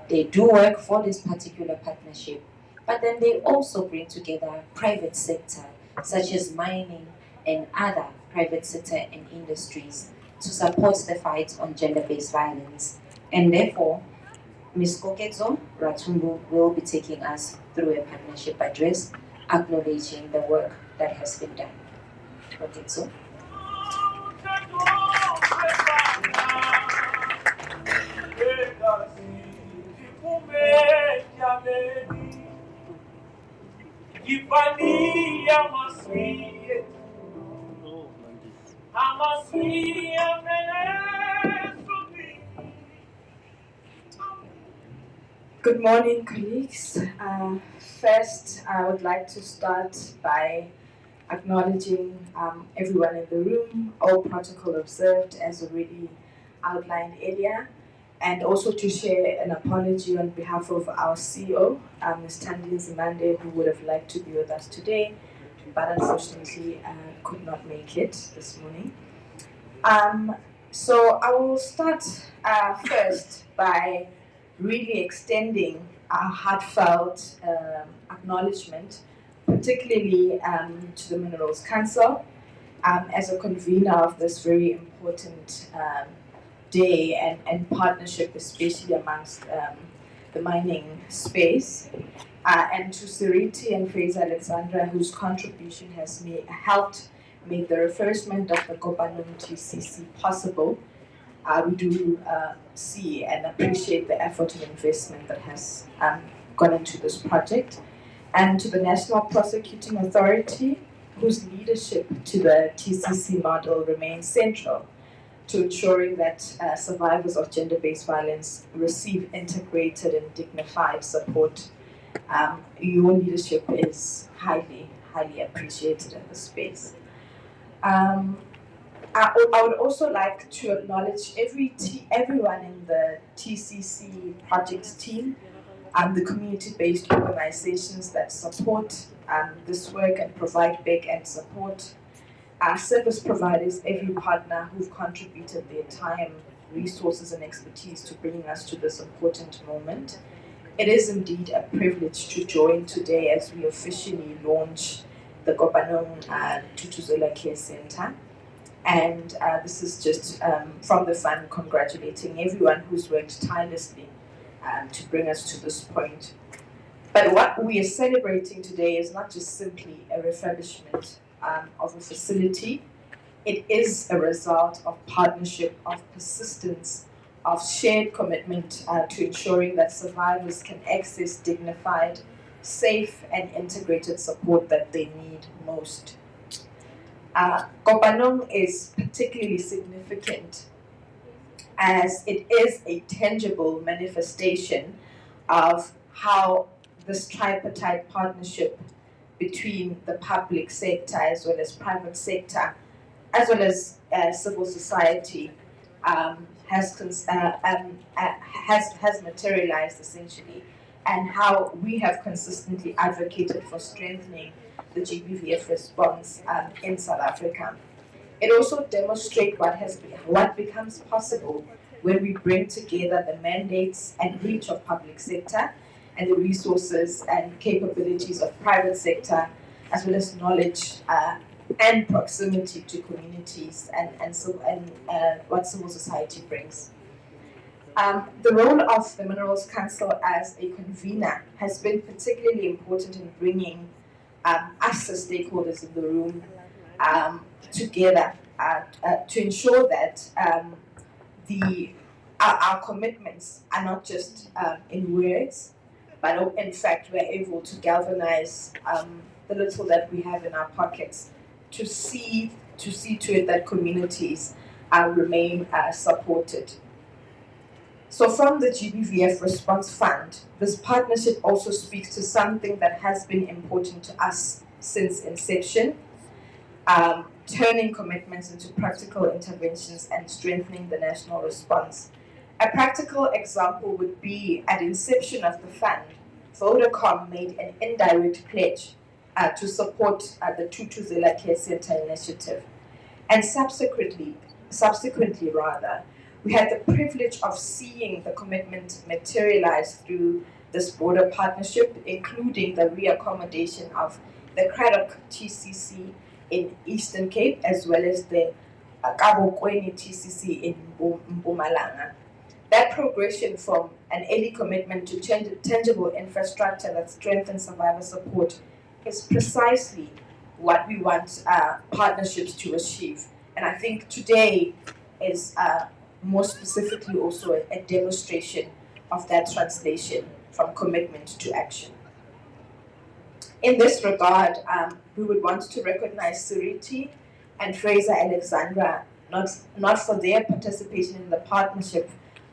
Speaker 3: They do work for this particular partnership, but then they also bring together private sector, such as mining and other private sector and industries, to support the fight on gender-based violence. And therefore, Ms. Kokedzo Ratumbu will be taking us through a partnership address, acknowledging the work that has been done. Kokedzo.
Speaker 7: Good morning, colleagues. First, I would like to start by acknowledging everyone in the room, all protocol observed as already outlined earlier, and also to share an apology on behalf of our CEO, Ms. Tandine Zimande, who would have liked to be with us today, but unfortunately could not make it this morning. So I will start first by really extending our heartfelt acknowledgement, particularly to the Minerals Council, as a convener of this very important day and partnership, especially amongst the mining space, and to Sariti and Fraser Alexandra, whose contribution has helped make the refurbishment of the Kopanong TCC possible. We do see and appreciate the effort and investment that has gone into this project. And to the National Prosecuting Authority, whose leadership to the TCC model remains central to ensuring that survivors of gender-based violence receive integrated and dignified support. Your leadership is highly, highly appreciated in this space. I would also like to acknowledge everyone in the TCC project team and the community-based organizations that support this work and provide back-end support. Our service providers, every partner who've contributed their time, resources and expertise to bringing us to this important moment. It is indeed a privilege to join today as we officially launch the Kopanong Thuthuzela Care Center. And this is just from the fund congratulating everyone who's worked tirelessly to bring us to this point. But what we are celebrating today is not just simply a refurbishment of a facility. It is a result of partnership, of persistence, of shared commitment to ensuring that survivors can access dignified, safe and integrated support that they need most. Kopanong is particularly significant as it is a tangible manifestation of how this tripartite partnership between the public sector as well as private sector, as well as civil society, has materialized essentially, and how we have consistently advocated for strengthening the GBVF response in South Africa. It also demonstrates what becomes possible when we bring together the mandates and reach of public sector and the resources and capabilities of private sector, as well as knowledge and proximity to communities and what civil society brings. The role of the Minerals Council as a convener has been particularly important in bringing us as stakeholders in the room together to ensure that our commitments are not just in words, but in fact we're able to galvanize the little that we have in our pockets to see to it that communities remain supported. So from the GBVF Response Fund, this partnership also speaks to something that has been important to us since inception, turning commitments into practical interventions and strengthening the national response. A practical example would be at inception of the fund, Vodacom made an indirect pledge to support the Thuthuzela Care Center initiative. And subsequently, we had the privilege of seeing the commitment materialize through this broader partnership, including the reaccommodation of the Kopanong TCC in Eastern Cape, as well as the Kabokweni TCC in Mpumalanga. That progression from an early commitment to tangible infrastructure that strengthens survivor support is precisely what we want partnerships to achieve. And I think today is more specifically also a demonstration of that translation from commitment to action. In this regard, we would want to recognize Suriti and Fraser Alexandra, not for their participation in the partnership,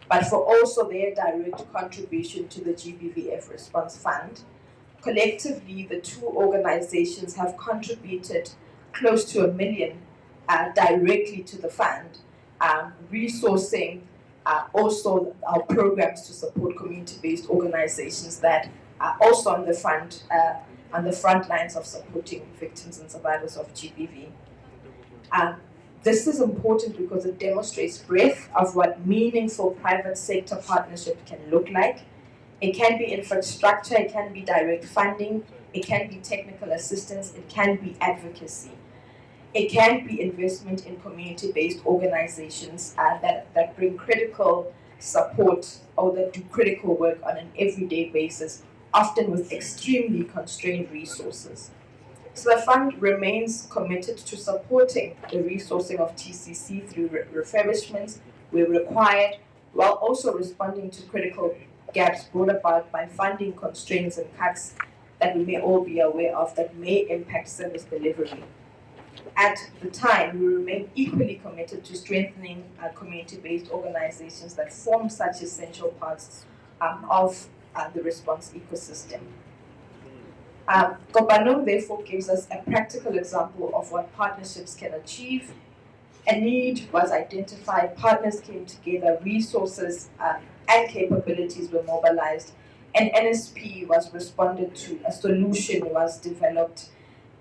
Speaker 7: but for also their direct contribution to the GBVF Response Fund. Collectively, the two organizations have contributed close to $1 million directly to the fund, resourcing also our programs to support community-based organizations that are also on the front lines of supporting victims and survivors of GBV. This is important because it demonstrates breadth of what meaningful private sector partnership can look like. It can be infrastructure, it can be direct funding, it can be technical assistance, it can be advocacy. It can be investment in community-based organizations that bring critical support or that do critical work on an everyday basis, often with extremely constrained resources. So the fund remains committed to supporting the resourcing of TCC through refurbishments where required, while also responding to critical gaps brought about by funding constraints and cuts that we may all be aware of that may impact service delivery. At the time, we remain equally committed to strengthening community-based organizations that form such essential parts of the response ecosystem. Kopanong therefore gives us a practical example of what partnerships can achieve. A need was identified, partners came together, resources and capabilities were mobilized, and NSP was responded to, a solution was developed.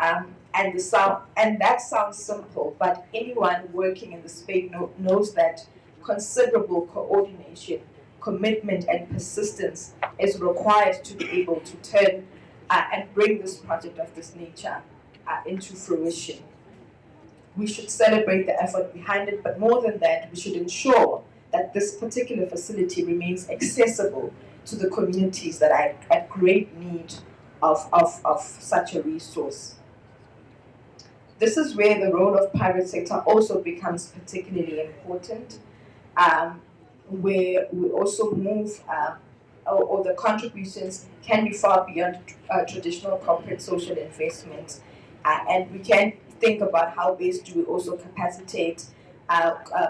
Speaker 7: And that sounds simple, but anyone working in the space knows that considerable coordination, commitment, and persistence is required to be able to turn and bring this project of this nature into fruition. We should celebrate the effort behind it, but more than that, we should ensure that this particular facility remains accessible to the communities that are at great need of such a resource. This is where the role of private sector also becomes particularly important, where we also move, or the contributions can be far beyond traditional corporate social investment. And we can think about how best do we also capacitate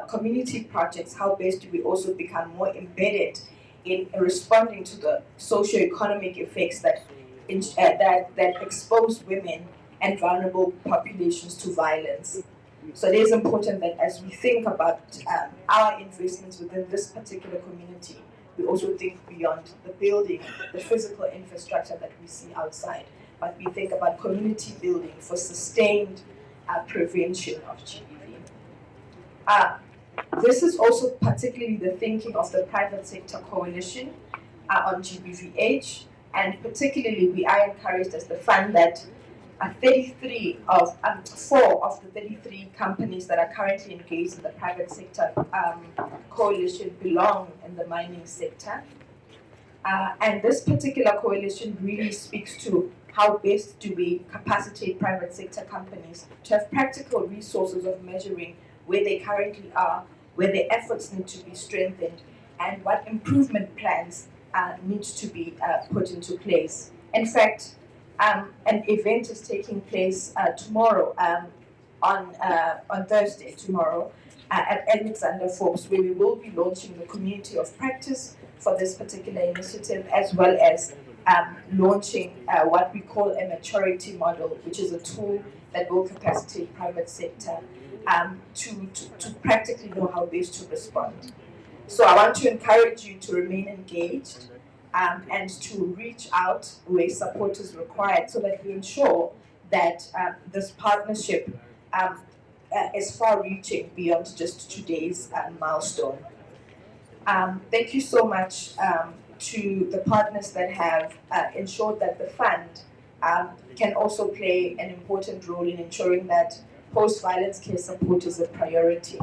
Speaker 7: community projects, how best do we also become more embedded in responding to the socio-economic effects that expose women and vulnerable populations to violence. So it is important that as we think about our investments within this particular community, we also think beyond the building, the physical infrastructure that we see outside, but we think about community building for sustained prevention of GBV. This is also particularly the thinking of the private sector coalition on GBVH, and particularly we are encouraged as the fund that 4 of the 33 companies that are currently engaged in the private sector coalition belong in the mining sector. And this particular coalition really speaks to how best do we capacitate private sector companies to have practical resources of measuring where they currently are, where their efforts need to be strengthened, and what improvement plans need to be put into place. In fact, an event is taking place tomorrow, on Thursday, tomorrow, at Alexander Forbes, where we will be launching the community of practice for this particular initiative, as well as launching what we call a maturity model, which is a tool that will capacitate private sector to practically know how best to respond. So I want to encourage you to remain engaged and to reach out where support is required, so that we ensure that this partnership is far-reaching beyond just today's milestone. Thank you so much to the partners that have ensured that the fund can also play an important role in ensuring that post-violence care support is a priority.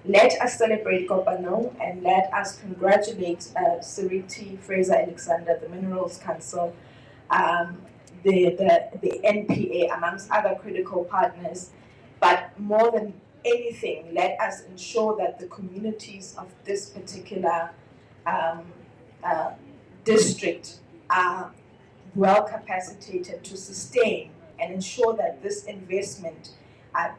Speaker 7: Let us celebrate Kopanong, and let us congratulate Siriti Fraser-Alexander, the Minerals Council, the NPA, amongst other critical partners. But more than anything, let us ensure that the communities of this particular district are well capacitated to sustain and ensure that this investment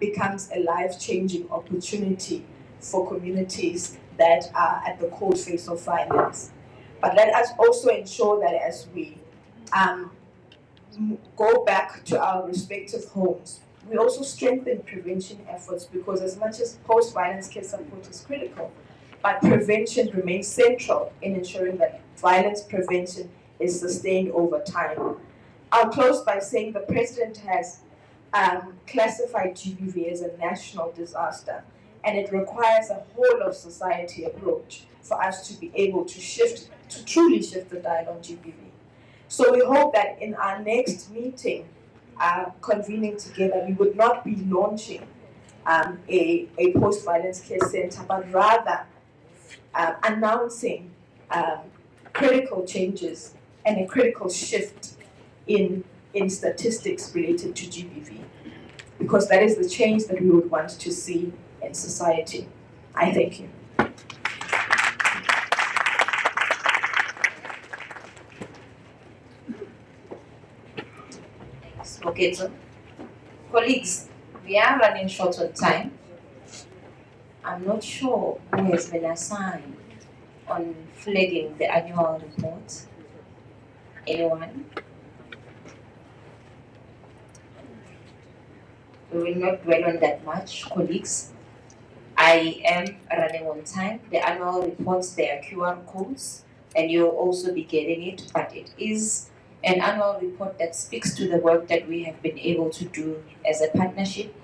Speaker 7: becomes a life-changing opportunity for communities that are at the cold face of violence. But let us also ensure that as we go back to our respective homes, we also strengthen prevention efforts, because as much as post-violence care support is critical, but prevention remains central in ensuring that violence prevention is sustained over time. I'll close by saying the President has classified GBV as a national disaster, and it requires a whole of society approach for us to be able to truly shift the dial on GBV. So we hope that in our next meeting, convening together, we would not be launching a post-violence care center, but rather announcing critical changes and a critical shift in statistics related to GBV, because that is the change that we would want to see in society. I thank you.
Speaker 3: Okay, so colleagues, we are running short on time. I'm not sure who has been assigned on flagging the annual report. Anyone? We will not dwell on that much, colleagues. I am running on time. The annual reports, there are QR codes, and you'll also be getting it, but it is an annual report that speaks to the work that we have been able to do as a partnership,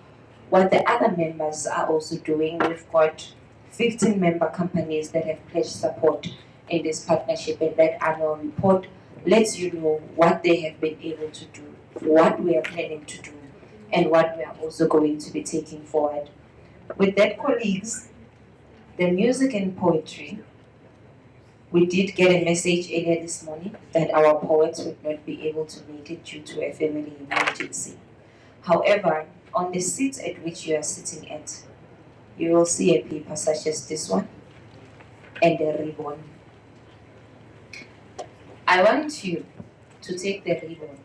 Speaker 3: what the other members are also doing. We've got 15 member companies that have pledged support in this partnership, and that annual report lets you know what they have been able to do, what we are planning to do, and what we are also going to be taking forward. With that, colleagues, the music and poetry, we did get a message earlier this morning that our poets would not be able to make it due to a family emergency. However, on the seats at which you are sitting at, you will see a paper such as this one and a ribbon. I want you to take the ribbon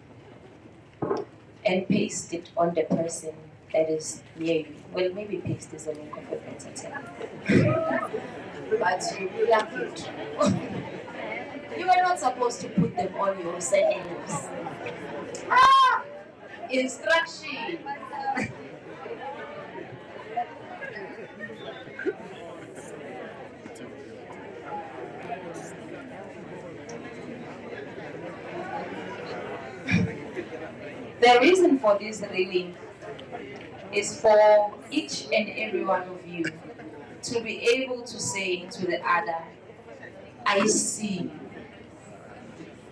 Speaker 3: and paste it on the person that is near you. Well, maybe paste is a make of a better term. But you will have it. You were not supposed to put them on your sentences. Ah! Instruction. The reason for this really is for each and every one of you to be able to say to the other, I see you.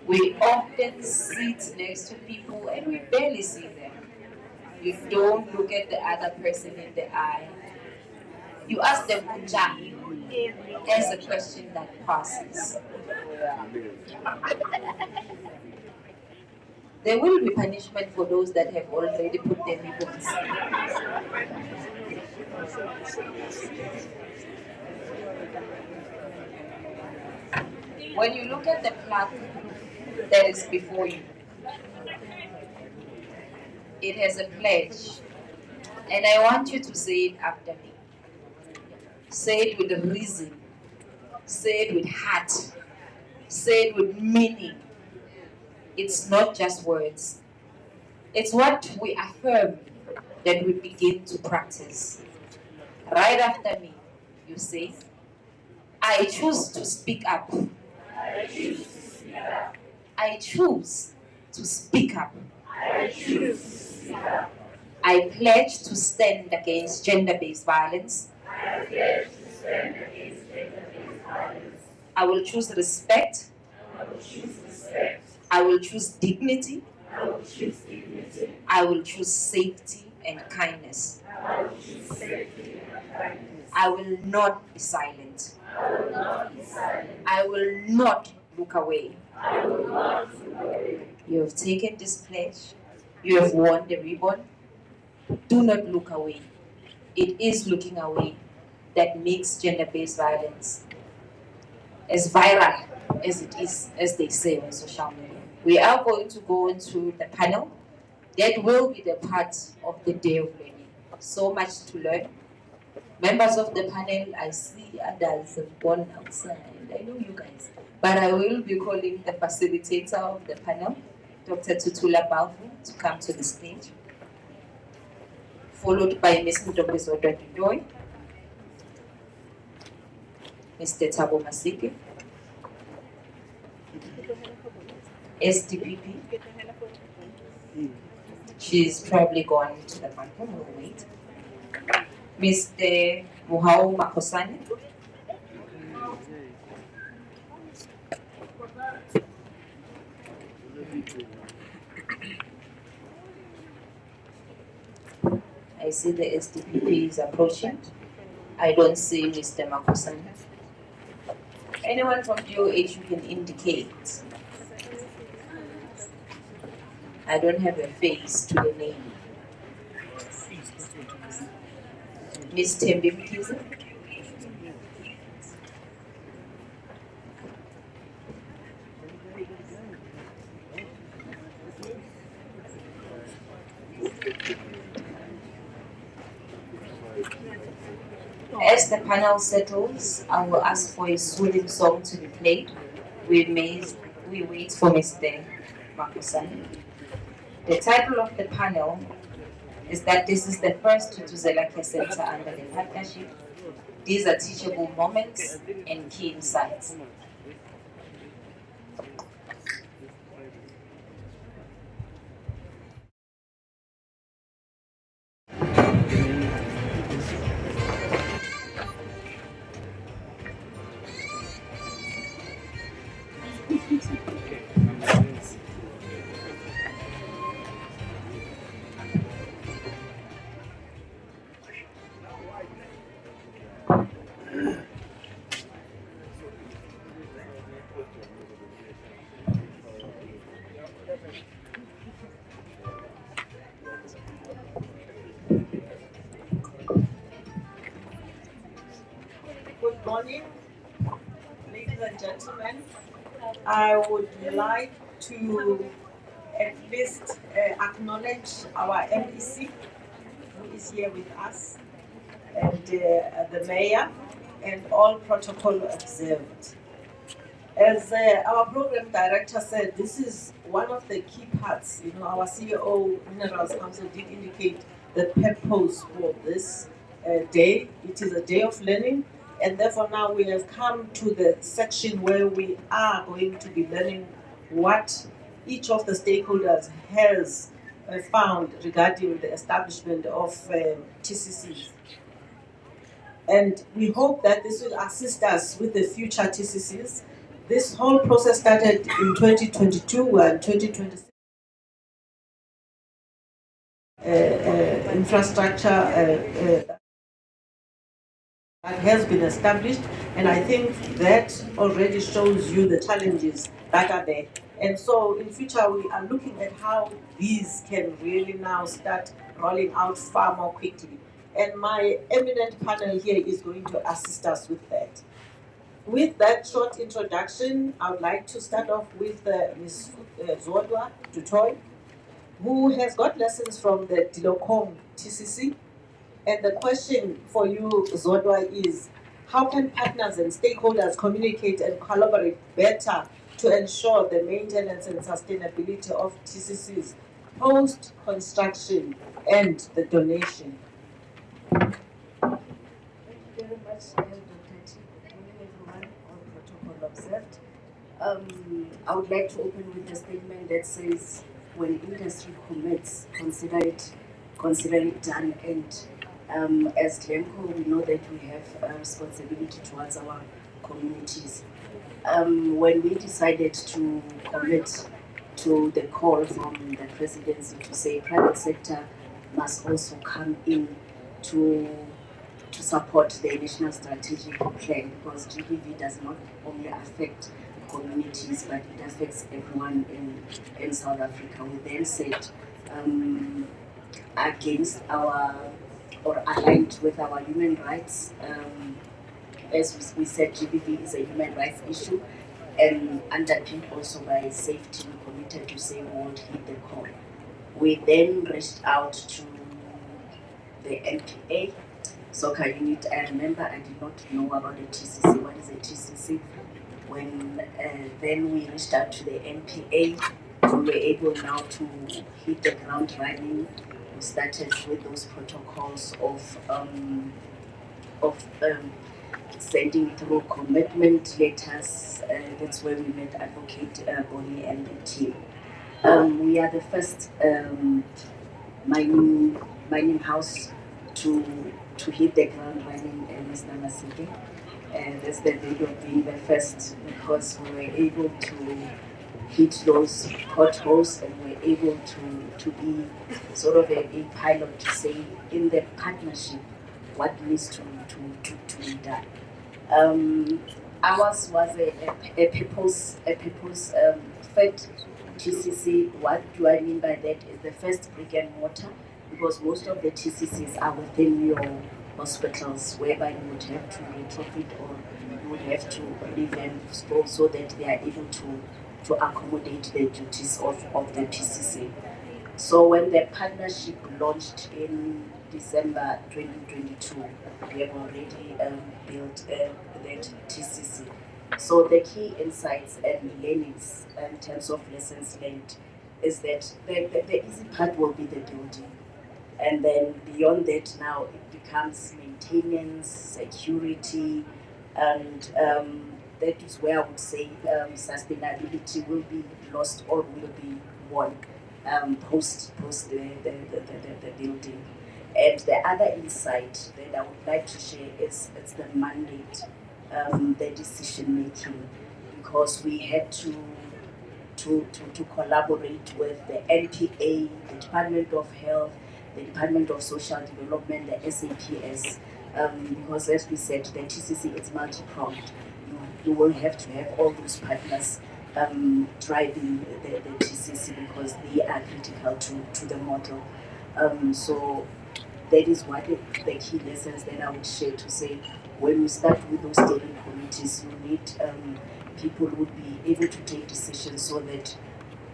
Speaker 3: We often sit next to people and we barely see them. You don't look at the other person in the eye. You ask them "Kunjani?" as a question that passes. There will be punishment for those that have already put their ribbons. When you look at the plaque that is before you, it has a pledge, and I want you to say it after me. Say it with reason, say it with heart, say it with meaning. It's not just words. It's what we affirm that we begin to practice. Right after me, you say, I choose to speak up. I choose to speak up. I choose to speak up. I choose to speak up. I pledge to stand against gender-based violence. I pledge to stand against gender-based violence. I will choose respect. I will choose respect. I will choose dignity. I will choose dignity. I will choose safety and kindness. I will choose safety and kindness. I will not be silent. I will not be silent. I will not look away. I will not look away. You have taken this pledge. You have worn the ribbon. Do not look away. It is looking away that makes gender-based violence as viral as it is, as they say on social media. We are going to go into the panel. That will be the part of the day of learning. So much to learn. Members of the panel, I see others have gone outside. I know you guys. But I will be calling the facilitator of the panel, Dr. Thuthuzela, to come to the stage, followed by Ms. Ndobezodwa Dudoy, Mr. Thabo Masiki, SDPP. She's probably gone to the bathroom. We'll wait. Mr. Muhau Makosane. I see the SDPP is approaching. I don't see Mr. Makosane. Anyone from DOH you can indicate? I don't have a face to the name. Ms. Tembi Mkiza? As the panel settles, I will ask for a soothing song to be played. We wait for Mr. Makosane. The title of the panel is that this is the first Thuthuzela Care Center under the partnership. These are teachable moments and key insights.
Speaker 8: Good morning, ladies and gentlemen. I would like to at least acknowledge our MEC who is here with us, and the mayor, and all protocol observed. As our program director said, this is one of the key parts. You know, our CEO Minerals Council did indicate the purpose for this day. It is a day of learning, and therefore now we have come to the section where we are going to be learning what each of the stakeholders has found regarding the establishment of TCCs. And we hope that this will assist us with the future TCCs. This whole process started in 2022, we're in 2026. Infrastructure that has been established, and I think that already shows you the challenges that are there. And so in future we are looking at how these can really now start rolling out far more quickly. And my eminent panel here is going to assist us with that. With that short introduction, I would like to start off with Ms. Zodwa Dutoy, who has got lessons from the Dilokong TCC. And the question for you, Zodwa, is how can partners and stakeholders communicate and collaborate better to ensure the maintenance and sustainability of TCCs post-construction and the donation?
Speaker 9: Thank you very much, Dr. T. Good morning, everyone, all protocol observed. I would like to open with a statement that says, when industry commits, consider it done. And as Glencore, we know that we have a responsibility towards our communities. When we decided to commit to the call from the presidency to say private sector must also come in to support the national strategic plan, because GBV does not only affect communities but it affects everyone in South Africa. We then said against our or aligned with our human rights. As we said, GBV is a human rights issue, and underpinned also by safety. We committed to say we won't hit the call. We then reached out to the NPA soccer unit. I remember I did not know about the TCC. What is a TCC? When then we reached out to the NPA, we were able now to hit the ground running. We started with those protocols of sending through commitment letters. That's where we met Advocate Bonnie and the team. We are the first mining house to hit the ground running, Mr. Masike. That's the video of being the first, because we were able to hit those potholes and we're able to be sort of a pilot to say in the partnership what needs to be done. Ours was a purpose fed TCC. What do I mean by that? Is the first brick and mortar, because most of the TCCs are within your hospitals, whereby you would have to retrofit or you would have to revamp so that they are able to accommodate the duties of the PCC. So when the partnership launched in December 2022, we have already built that TCC. So the key insights and learnings in terms of lessons learned is that the easy part will be the building. And then beyond that now it becomes maintenance, security, and that is where I would say sustainability will be lost or will be won post the building. And the other insight that I would like to share is it's the mandate, the decision making, because we had to collaborate with the NPA, the Department of Health, the Department of Social Development, the SAPS, because as we said, the TCC is multi-pronged. You will have to have all those partners driving the TCC, because they are critical to the model. So that is what the key lessons that I would share, to say when you start with those steering committees, you need people who would be able to take decisions so that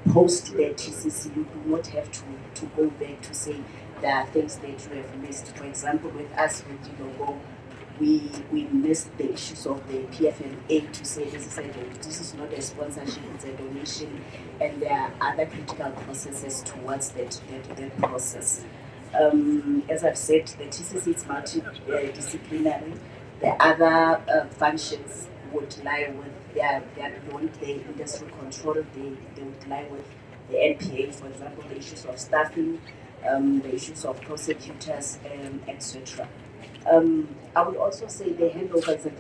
Speaker 9: post the TCC you do not have to go back to say there are things that you have missed. For example, with us with Dilogo, we missed the issues of the PFMA to say this is not a sponsorship, it's a donation, and there are other critical processes towards that process. As I've said, the TCC is multidisciplinary. The other functions would lie with their beyond the industry control. They would lie with the NPA, for example, the issues of staffing, the issues of prosecutors, etc. I would also say the handover is a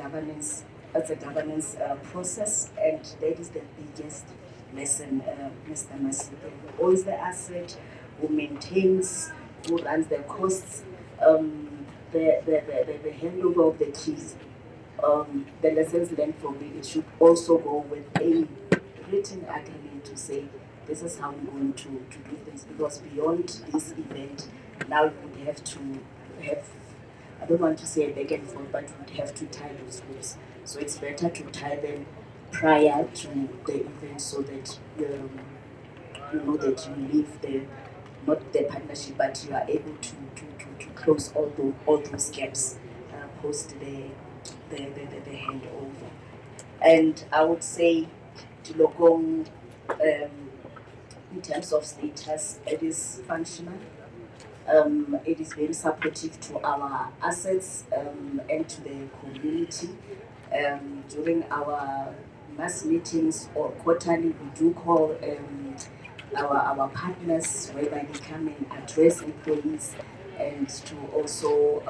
Speaker 9: governance process, and that is the biggest lesson, Mr. Masike. Who owns the asset, who maintains, who runs the costs, the handover of the keys. The lessons learned from it should also go with a written agreement to say this is how we're going to do things, because beyond this event, now you would have to have, I don't want to say back and forth, but you would have to tie those loops. So it's better to tie them prior to the event so that you know that you leave not the partnership, but you are able to close all those gaps post the handover. And I would say Tilokong, in terms of status, it is functional. It is very supportive to our assets and to the community. During our mass meetings or quarterly, we do call our partners whereby they come and address employees and to also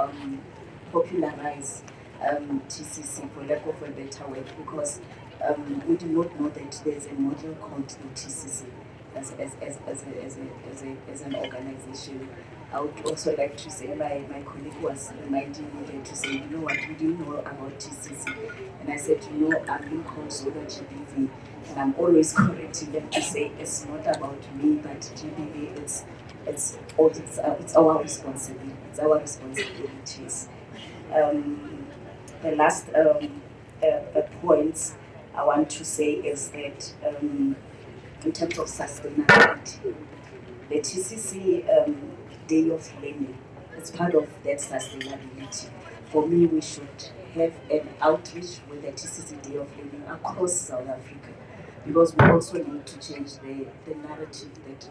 Speaker 9: popularize TCC, for lack of a better word, because we do not know that there's a model called the TCC as an organization. I would also like to say, my colleague was reminding me to say, you know what, we didn't know about TCC. And I said, you know, I'm being called Zola GBV, and I'm always correcting them to say it's not about me, but GBV, it's our responsibility. It's our responsibilities. The last point I want to say is that in terms of sustainability, the TCC Day of Learning is part of that sustainability. For me, we should have an outreach with the TCC Day of Learning across South Africa, because we also need to change the narrative that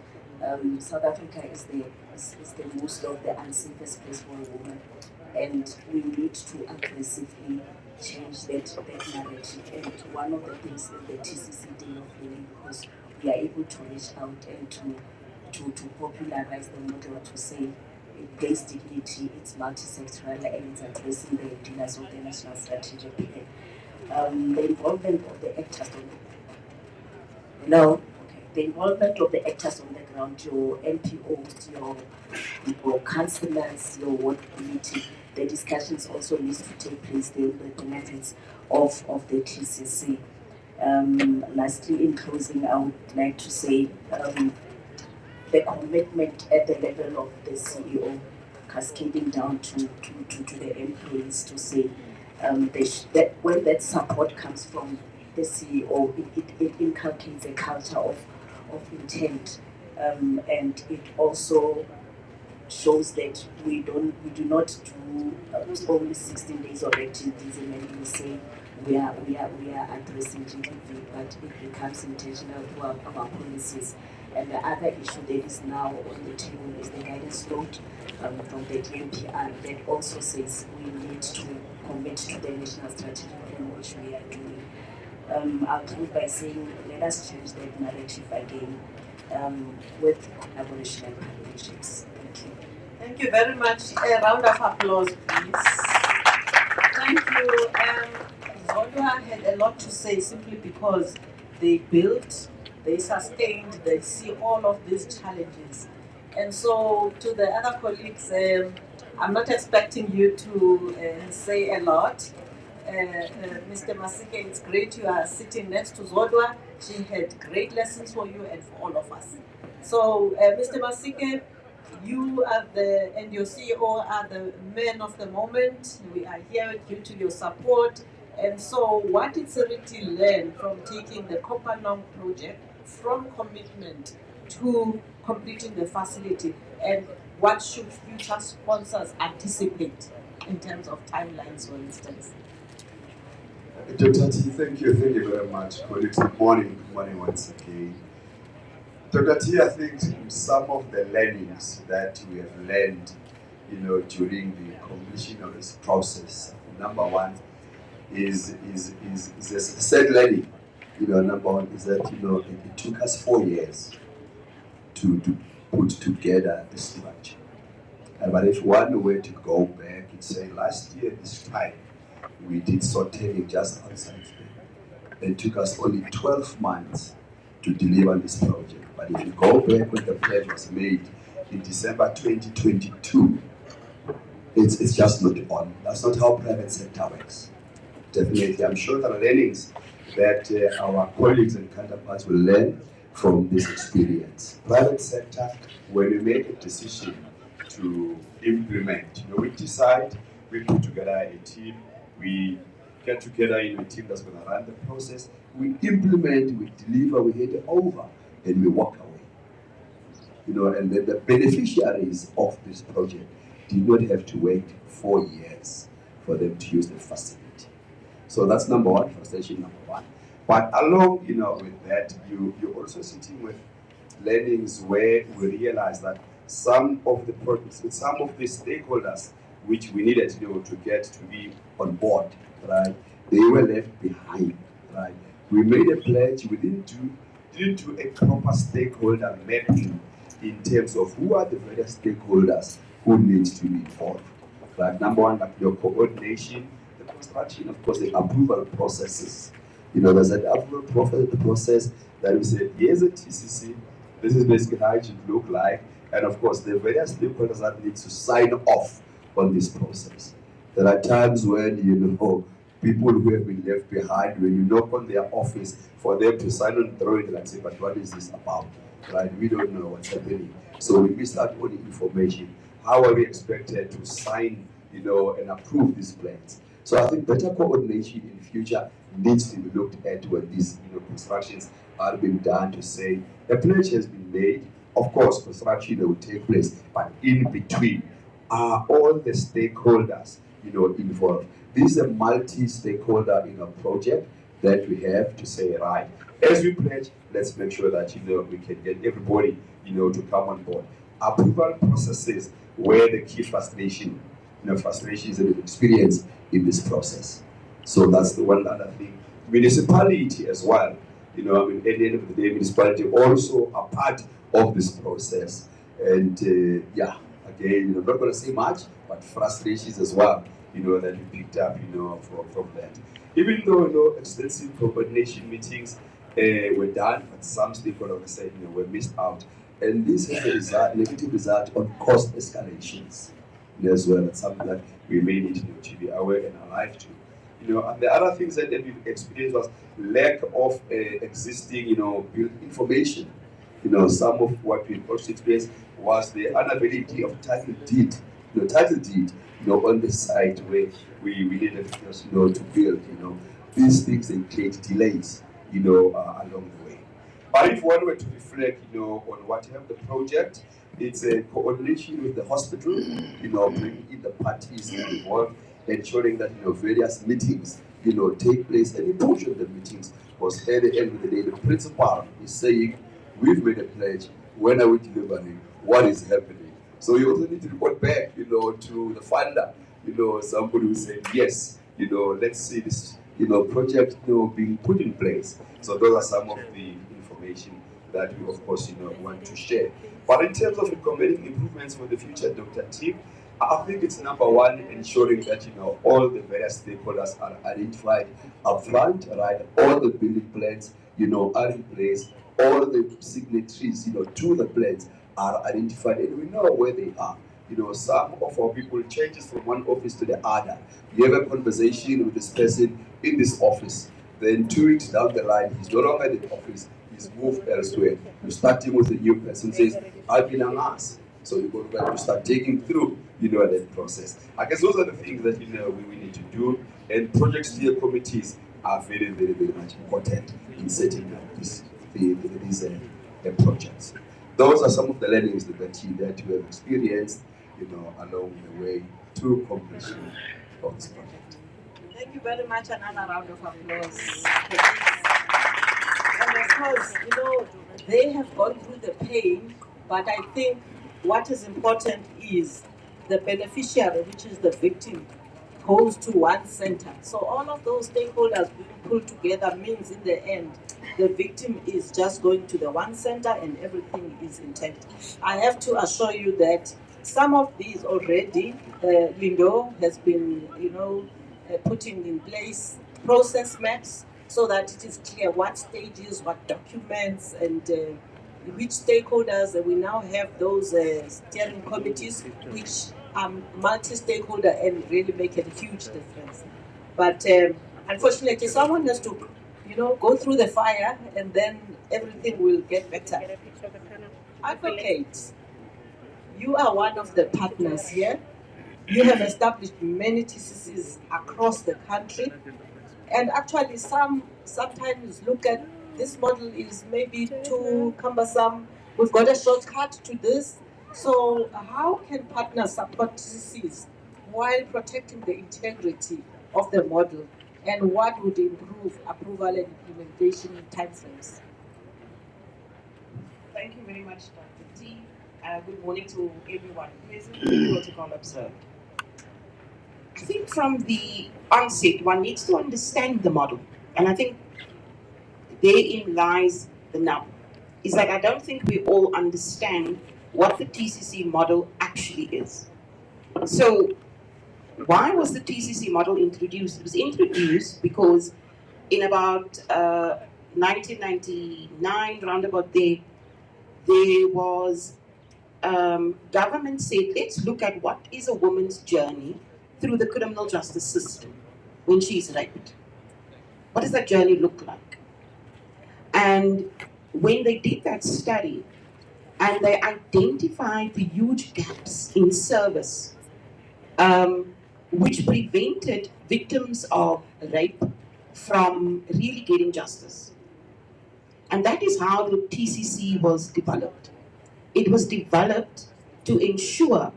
Speaker 9: South Africa is the most of the unsafest place for a woman, and we need to aggressively change that narrative. And one of the things is the TCC Day of Learning, because we are able to reach out and to popularize the model, to say it brings dignity, it's multi-sectoral, and it's addressing the pillars of the national strategic plan. The involvement of the actors the involvement of the actors on the ground, your NPOs, your councillors, your ward committee, the discussions also needs to take place, the benefits of the TCC. Lastly, in closing, I would like to say the commitment at the level of the CEO, cascading down to the employees, to say that when that support comes from the CEO, it inculcates a culture of intent, and it also shows that we do not do only 16 days of activism and we say we are addressing GBV, but it becomes intentional through our policies. And the other issue that is now on the table is the guidance note from the DMPR that also says we need to commit to the national strategic plan, which we are doing. I'll conclude by saying let us change that narrative again with collaboration and partnerships. Thank you.
Speaker 8: Thank you very much. A round of applause, please. Thank you. Zodwa had a lot to say simply because they built, they sustained, they see all of these challenges. And so to the other colleagues, I'm not expecting you to say a lot. Mr. Masike, it's great you are sitting next to Zodwa. She had great lessons for you and for all of us. So, Mr. Masike, you and your CEO are the men of the moment. We are here due to your support. And so, what is Seriti learned from taking the Kopanong project from commitment to completing the facility, and what should future sponsors anticipate in terms of timelines, for instance?
Speaker 10: Dr. T, thank you very much. Colleagues, good morning once again. Dr. T, I think some of the learnings that we have learned, during the completion of this process, number one is a said learning. Number one is that, it took us 4 years to put together the structure. But if one were to go back and say, last year this time, we did sorting just outside there. It took us only 12 months to deliver this project. But if you go back when the pledge was made in December 2022, it's just not on. That's not how private sector works. Definitely, I'm sure there are learnings that our colleagues and counterparts will learn from this experience. Private sector, when we make a decision to implement, we decide, we put together a team, we get together in a team that's going to run the process, we implement, we deliver, we hand it over, and we walk away. And then the beneficiaries of this project did not have to wait 4 years for them to use the facility. So that's number one, frustration number one. But along, with that, you're also sitting with learnings where we realize that some of the projects, some of the stakeholders which we needed to get to be on board, right? They were left behind, right? We made a pledge, we didn't do a proper stakeholder mapping in terms of who are the various stakeholders who need to be involved. Right? Number one, like your coordination, the construction, of course, the approval processes. There's an approval process that we said, here's a TCC, this is basically how it should look like, and of course, the various stakeholders that need to sign off on this process. There are times when, people who have been left behind, when you knock on their office for them to sign on drawing, and say, but what is this about? Right? We don't know what's happening. So we miss out on the information. How are we expected to sign, and approve these plans? So I think better coordination in the future needs to be looked at when these, constructions are being done, to say the pledge has been made. Of course, construction will take place, but in between are all the stakeholders, involved. This is a multi-stakeholder, project that we have to say, right, as we pledge, let's make sure that, we can get everybody, to come on board. Approval processes where the key frustrations that we experience in this process. So that's the one other thing. Municipality as well, at the end of the day, municipality also a part of this process. And again, I'm not going to say much, but frustrations as well, that we picked up, from that. Even though, extensive coordination meetings were done, but some stakeholders said, were missed out. And this has a negative result on cost escalations as well. That's something that we may need to be aware and alive to. And the other things that we experienced was lack of existing, built information. Some of what we also experienced was the unavailability of title deed, on the site where we needed to build. These things, they create delays, along the way. But if one were to reflect, on what have the project, it's a coordination with the hospital, bringing in the parties involved, ensuring that, various meetings, take place. And in portion of the meetings was at the end of the day, the principal is saying, we've made a pledge, when are we delivering, what is happening? So you also need to report back, to the funder, somebody who said, yes, let's see this, project, being put in place. So those are some of the information that we, of course, want to share. But in terms of recommending improvements for the future, Dr. Tim, I think it's number one, ensuring that, all the various stakeholders are identified upfront, right? All the building plans, are in place. All the signatories, to the plans are identified, and we know where they are. Some of our people changes from one office to the other. You have a conversation with this person in this office, then 2 weeks down the line, he's no longer in the office, he's moved elsewhere. You're starting with a new person, says, I've been an ass. So you go back to start taking through, that process. I guess those are the things that, we need to do. And project steer committees are very, very, very much important in setting up these projects. Those are some of the learnings that we have experienced. along the way to completion of this project.
Speaker 8: Thank you very much. Another round of applause. And of course, they have gone through the pain, but I think what is important is the beneficiary, which is the victim, goes to one center. So all of those stakeholders being pulled together means in the end, the victim is just going to the one center and everything is intact. I have to assure you that some of these already, Lindo has been, putting in place process maps so that it is clear what stages, what documents, and which stakeholders. We now have those steering committees, which are multi-stakeholder and really make a huge difference. But unfortunately, someone has to, go through the fire, and then everything will get better. Advocates, you are one of the partners here. You have established many TCCs across the country, and actually sometimes look at this model is maybe too cumbersome. We've got a shortcut to this. So how can partners support TCCs while protecting the integrity of the model, and what would improve approval and implementation timeframes?
Speaker 11: Thank you very much, Dr. T. Good morning to everyone present and protocol observed. I think from the onset, one needs to understand the model. And I think therein lies the nub. Is that I don't think we all understand what the TCC model actually is. So why was the TCC model introduced? It was introduced because in about 1999, roundabout there was government said, let's look at what is a woman's journey through the criminal justice system when she is raped. What does that journey look like? And when they did that study, and they identified the huge gaps in service, which prevented victims of rape from really getting justice. And that is how the TCC was developed. It was developed to ensure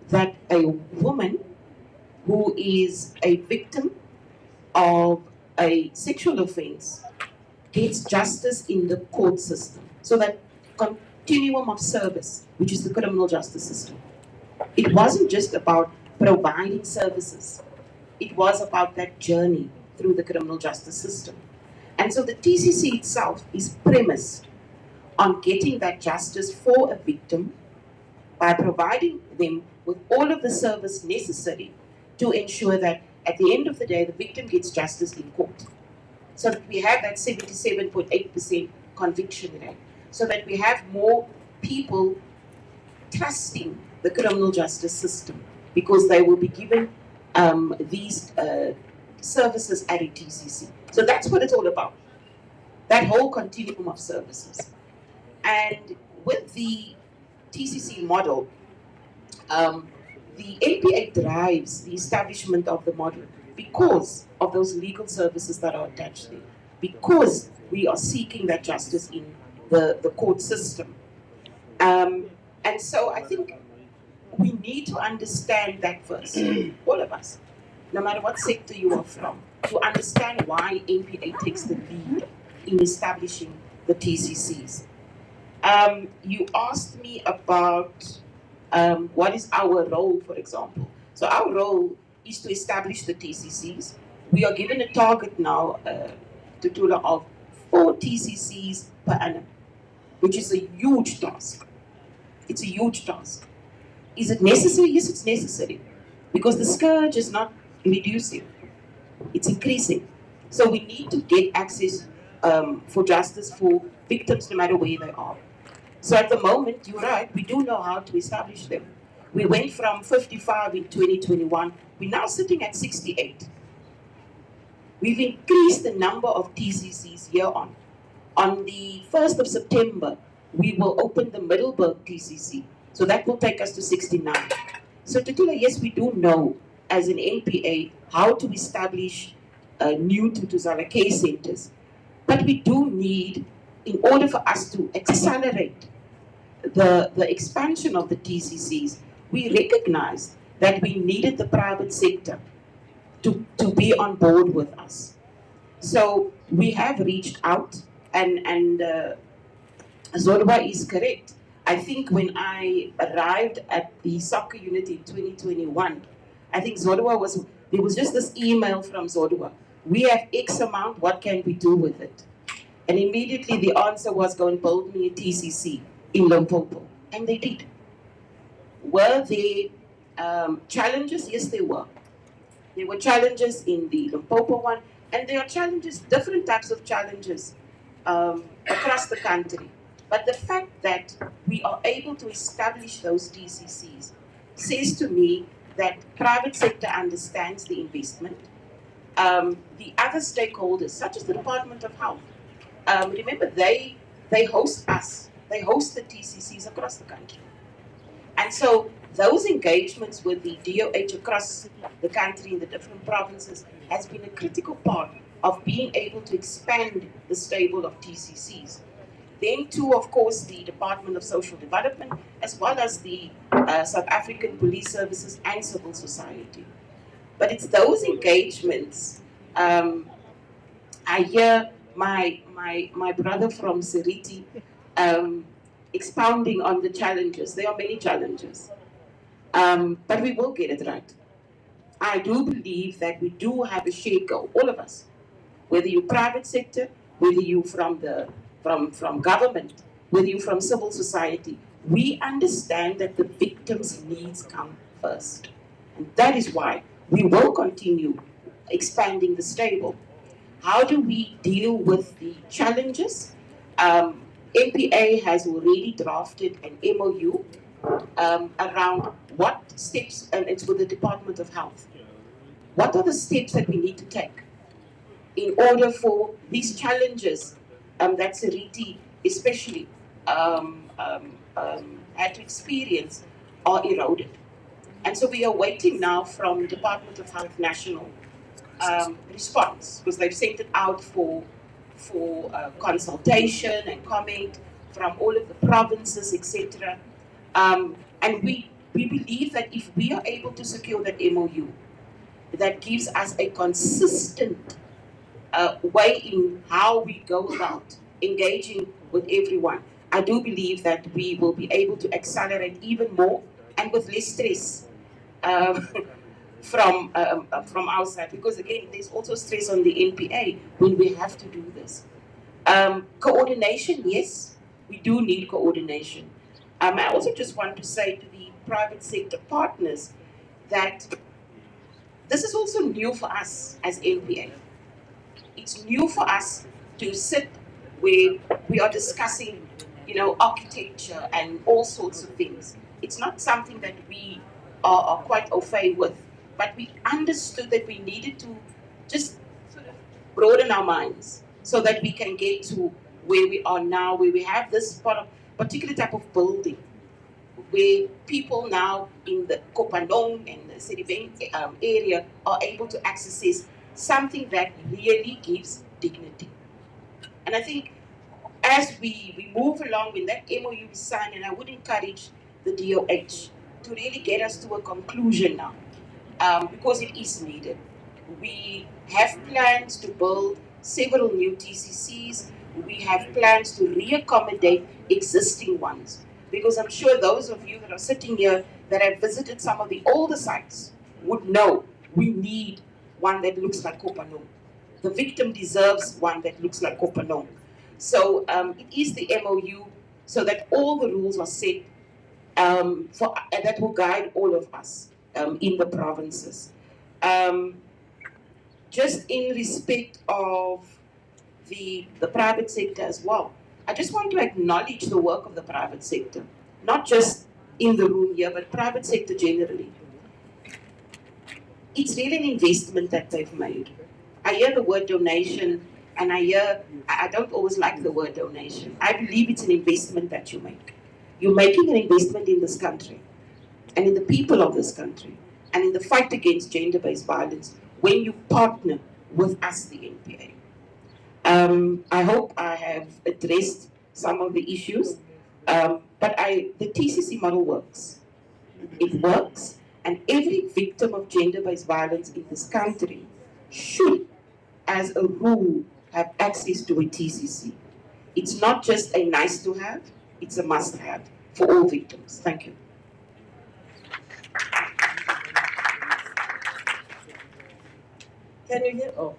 Speaker 11: that a woman who is a victim of a sexual offense gets justice in the court system. So that continuum of service, which is the criminal justice system. It wasn't just about providing services. It was about that journey through the criminal justice system. And so the TCC itself is premised on getting that justice for a victim by providing them with all of the service necessary to ensure that at the end of the day, the victim gets justice in court. So that we have that 77.8% conviction rate. So that we have more people trusting the criminal justice system because they will be given these services at a TCC. So that's what it's all about. That whole continuum of services. And with the TCC model, the NPA drives the establishment of the model because of those legal services that are attached there, because we are seeking that justice in the court system. And so I think we need to understand that first, all of us, no matter what sector you are from, to understand why NPA takes the lead in establishing the TCCs. You asked me about what is our role, for example. So our role is to establish the TCCs. We are given a target now, Thuthuzela, of 4 TCCs per annum, which is a huge task. It's a huge task. Is it necessary? Yes, it's necessary. Because the scourge is not reducing, it's increasing. So we need to get access for justice for victims no matter where they are. So at the moment, you're right, we do know how to establish them. We went from 55 in 2021, we're now sitting at 68. We've increased the number of TCCs year on. On the 1st of September, we will open the Middleburg TCC. So that will take us to 69. So Thuthuzela, yes, we do know as an NPA how to establish new Thuthuzela case centers. But we do need, in order for us to accelerate the expansion of the TCCs, we recognized that we needed the private sector to be on board with us. So we have reached out, and Zodwa is correct. I think when I arrived at the soccer unit in 2021, I think there was just this email from Zodwa. We have X amount, what can we do with it? And immediately the answer was, go and build me a TCC in Limpopo. And they did. Were there challenges? Yes, there were. There were challenges in the Limpopo one, and there are challenges, different types of challenges across the country. But the fact that we are able to establish those TCCs says to me that private sector understands the investment. The other stakeholders, such as the Department of Health, remember they host us, they host the TCCs across the country. And so those engagements with the DOH across the country in the different provinces has been a critical part of being able to expand the stable of TCCs. Then too, of course, the Department of Social Development, as well as the South African Police Services and civil society. But it's those engagements. I hear my brother from Seriti expounding on the challenges. There are many challenges, but we will get it right. I do believe that we do have a shared goal, all of us, whether you're private sector, whether you're from government, whether you're from civil society. We understand that the victim's needs come first, and that is why we will continue expanding the stable. How do we deal with the challenges? NPA has already drafted an MOU around what steps, and it's with the Department of Health. What are the steps that we need to take in order for these challenges that Seriti especially had to experience are eroded? And so we are waiting now from Department of Health National response, because they've sent it out for consultation and comment from all of the provinces, etc. And we believe that if we are able to secure that MOU, that gives us a consistent way in how we go about engaging with everyone. I do believe that we will be able to accelerate even more and with less stress from our side, because again, there's also stress on the NPA when we have to do this. Coordination, yes, we do need coordination. I also just want to say to the private sector partners that this is also new for us as NPA. It's new for us to sit where we are discussing, architecture and all sorts of things. It's not something that we are quite au fait with, but we understood that we needed to just sort of broaden our minds so that we can get to where we are now, where we have this particular type of building, where people now in the Kopanong and the Mothibi area are able to access something that really gives dignity. And I think as we move along, when that MOU is signed, and I would encourage the DOH to really get us to a conclusion now, because it is needed. We have plans to build several new TCCs. We have plans to reaccommodate existing ones, because I'm sure those of you that are sitting here that have visited some of the older sites would know we need one that looks like Kopanong. The victim deserves one that looks like Kopanong. So it is the MOU so that all the rules are set that will guide all of us in the provinces. Just in respect of the private sector as well, I just want to acknowledge the work of the private sector, not just in the room here, but private sector generally. It's really an investment that they've made. I hear the word donation, and I don't always like the word donation. I believe it's an investment that you make. You're making an investment in this country, and in the people of this country, and in the fight against gender-based violence when you partner with us, the NPA. I hope I have addressed some of the issues, but the TCC model works. It works, and every victim of gender-based violence in this country should, as a rule, have access to a TCC. It's not just a nice to have, it's a must have for all victims. Thank you.
Speaker 8: Can you hear? Oh.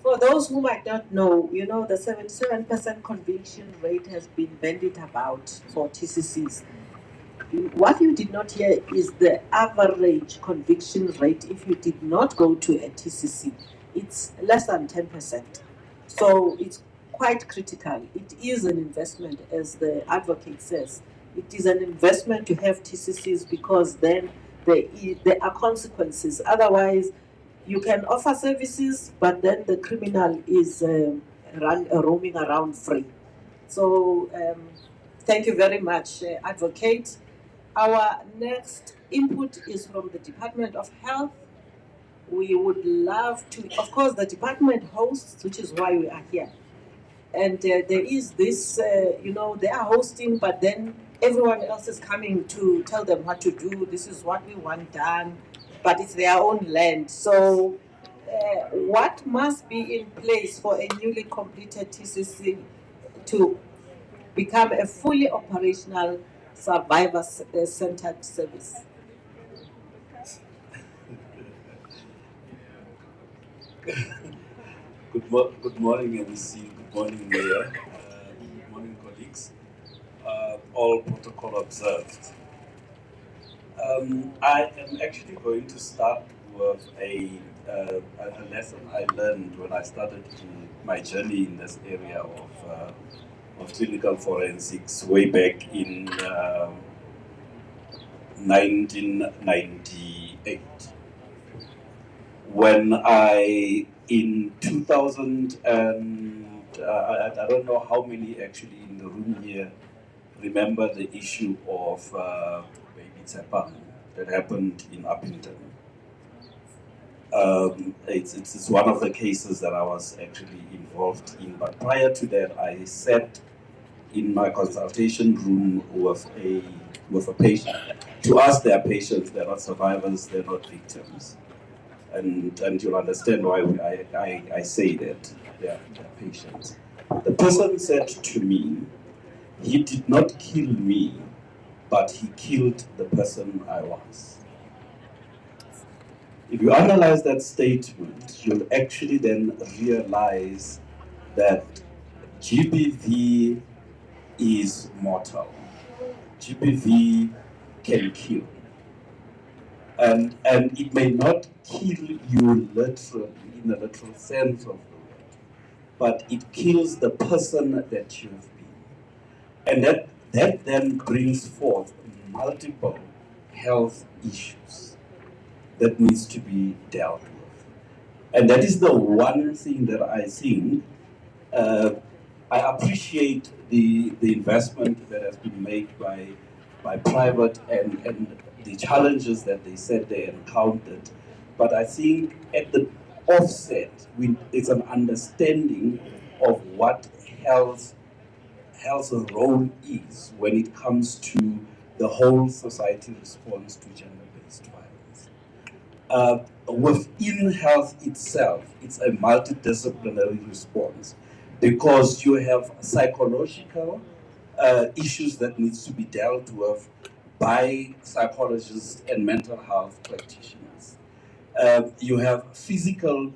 Speaker 8: For those who might not know, you know, the 77% conviction rate has been bandied about for TCCs. What you did not hear is the average conviction rate if you did not go to a TCC. It's less than 10%. So it's quite critical. It is an investment, as the advocate says. It is an investment to have TCCs because then there are consequences. Otherwise, you can offer services, but then the criminal is roaming around free. So thank you very much, Advocate. Our next input is from the Department of Health. We would love to, of course, the department hosts, which is why we are here. And there is this, you know, they are hosting, but then everyone else is coming to tell them what to do. This is what we want done, but it's their own land. So what must be in place for a newly completed TCC to become a fully operational survivor-centered service?
Speaker 12: Good morning, MEC. Good morning, Mayor. Good morning, colleagues. All protocol observed. I am actually going to start with a lesson I learned when I started my journey in this area of clinical forensics way back in 1998. When in 2000, I don't know how many actually in the room here remember the issue of baby Tsepang that happened in Uppington. It's one of the cases that I was actually involved in, but prior to that, I sat in my consultation room with a patient to ask their patients, they're not survivors, they're not victims. And you'll understand why I say that they're patients. The person said to me, he did not kill me, but he killed the person I was. If you analyze that statement, you'll actually then realize that GBV is mortal. GBV can kill. And it may not kill you literally, in the literal sense of the word, but it kills the person that you've been. And that then brings forth multiple health issues that needs to be dealt with. And that is the one thing that I think, I appreciate the investment that has been made by private and the challenges that they said they encountered. But I think at the offset, it's an understanding of what health's role is when it comes to the whole society response to gender-based violence. Within health itself, it's a multidisciplinary response because you have psychological issues that needs to be dealt with by psychologists and mental health practitioners. You have physical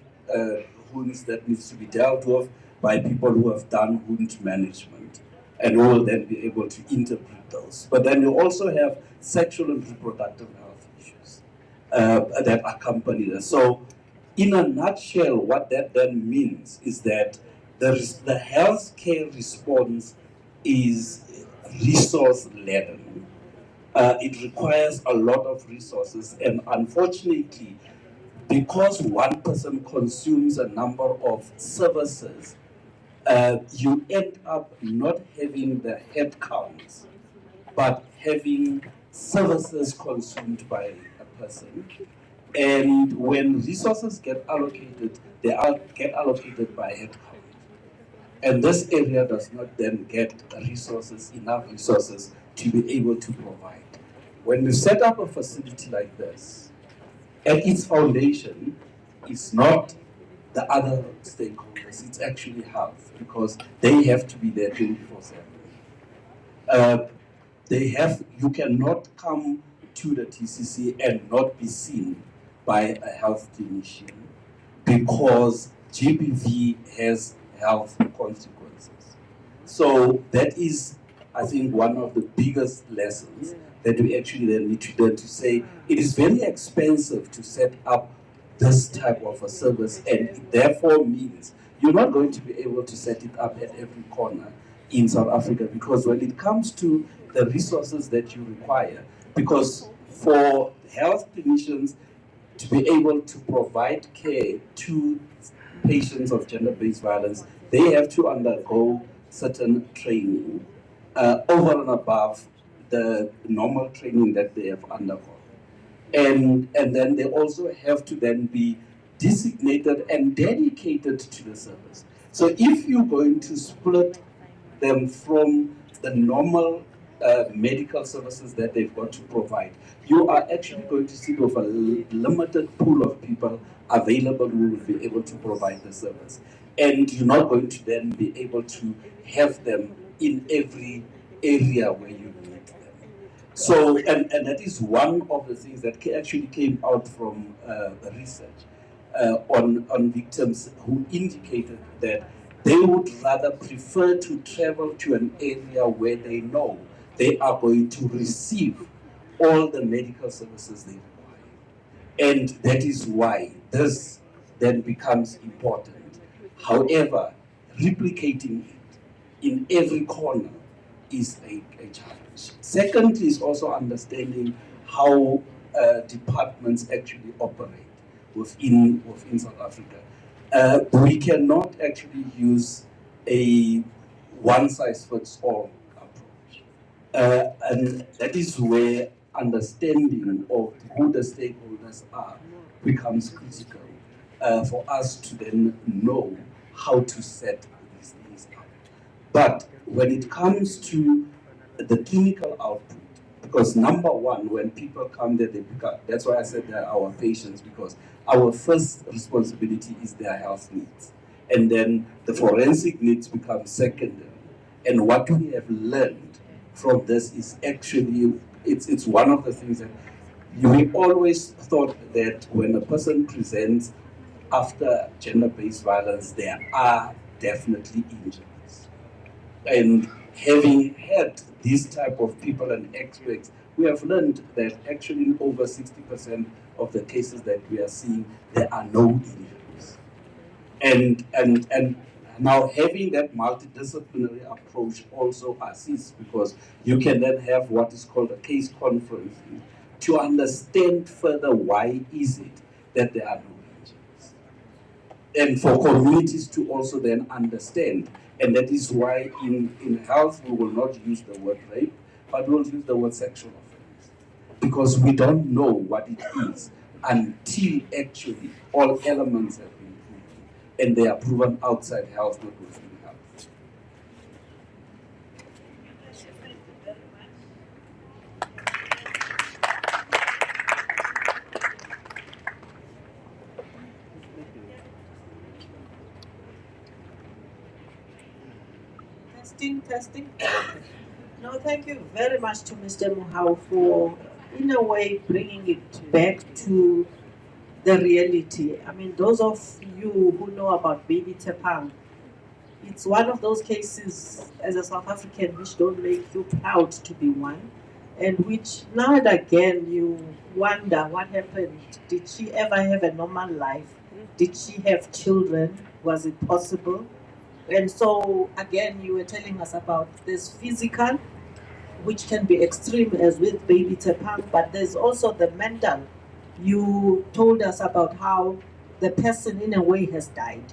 Speaker 12: wounds that needs to be dealt with by people who have done wound management and who will then be able to interpret those. But then you also have sexual and reproductive health issues that accompany that. So in a nutshell, what that then means is that the healthcare response is resource-laden. It requires a lot of resources, and unfortunately, because one person consumes a number of services, you end up not having the head counts, but having services consumed by a person. And when resources get allocated, get allocated by head count. And this area does not then get enough resources to be able to provide. when you set up a facility like this, and its foundation is not the other stakeholders, it's actually health, because they have to be there 24/7. You cannot come to the TCC and not be seen by a health clinician, because GBV has health consequences. So that is, I think, one of the biggest lessons that we actually then need to learn, to say it is very expensive to set up this type of a service, and it therefore means you're not going to be able to set it up at every corner in South Africa, because when it comes to the resources that you require, because for health clinicians to be able to provide care to patients of gender-based violence, they have to undergo certain training over and above the normal training that they have undergone. And then they also have to then be designated and dedicated to the service. So if you're going to split them from the normal medical services that they've got to provide, you are actually going to see with a limited pool of people available who will be able to provide the service. And you're not going to then be able to have them in every area where you need them. So, and that is one of the things that actually came out from research on victims who indicated that they would rather prefer to travel to an area where they know they are going to receive all the medical services they require. And that is why this then becomes important. However, replicating it in every corner is a challenge. Second is also understanding how departments actually operate within South Africa. We cannot actually use a one-size-fits-all approach. And that is where understanding of who the stakeholders are becomes critical for us to then know how to set these things up. But when it comes to the clinical output, because number one, when people come there, that's why I said they're our patients, because our first responsibility is their health needs. And then the forensic needs become secondary. And what we have learned from this is actually, it's one of the things that we always thought that when a person presents after gender-based violence, there are definitely injuries. And having had these type of people and experts, we have learned that actually in over 60% of the cases that we are seeing, there are no injuries. And now having that multidisciplinary approach also assists, because you can then have what is called a case conferencing to understand further why is it that there are no injuries. And for communities to also then understand. And that is why in health we will not use the word rape, but we'll use the word sexual offense. Because we don't know what it is until actually all elements have been proven. And they are proven outside health, not within health.
Speaker 8: Testing. No, thank you very much to Mr. Mohau for, in a way, bringing it back to the reality. I mean, those of you who know about baby Tepang, it's one of those cases as a South African which don't make you proud to be one, and which now and again you wonder what happened. Did she ever have a normal life? Did she have children? Was it possible? And so, again, you were telling us about this physical, which can be extreme as with baby Tepang, but there's also the mental. You told us about how the person in a way has died.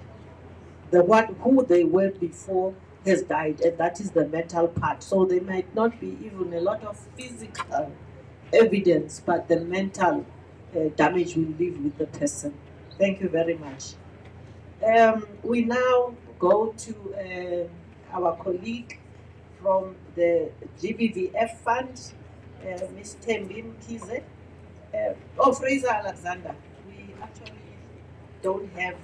Speaker 8: Who they were before has died, and that is the mental part. So there might not be even a lot of physical evidence, but the mental damage will live with the person. Thank you very much. We now go to our colleague from the GBVF Fund, Ms. Tembi Mkize, Fraser Alexander. We actually don't have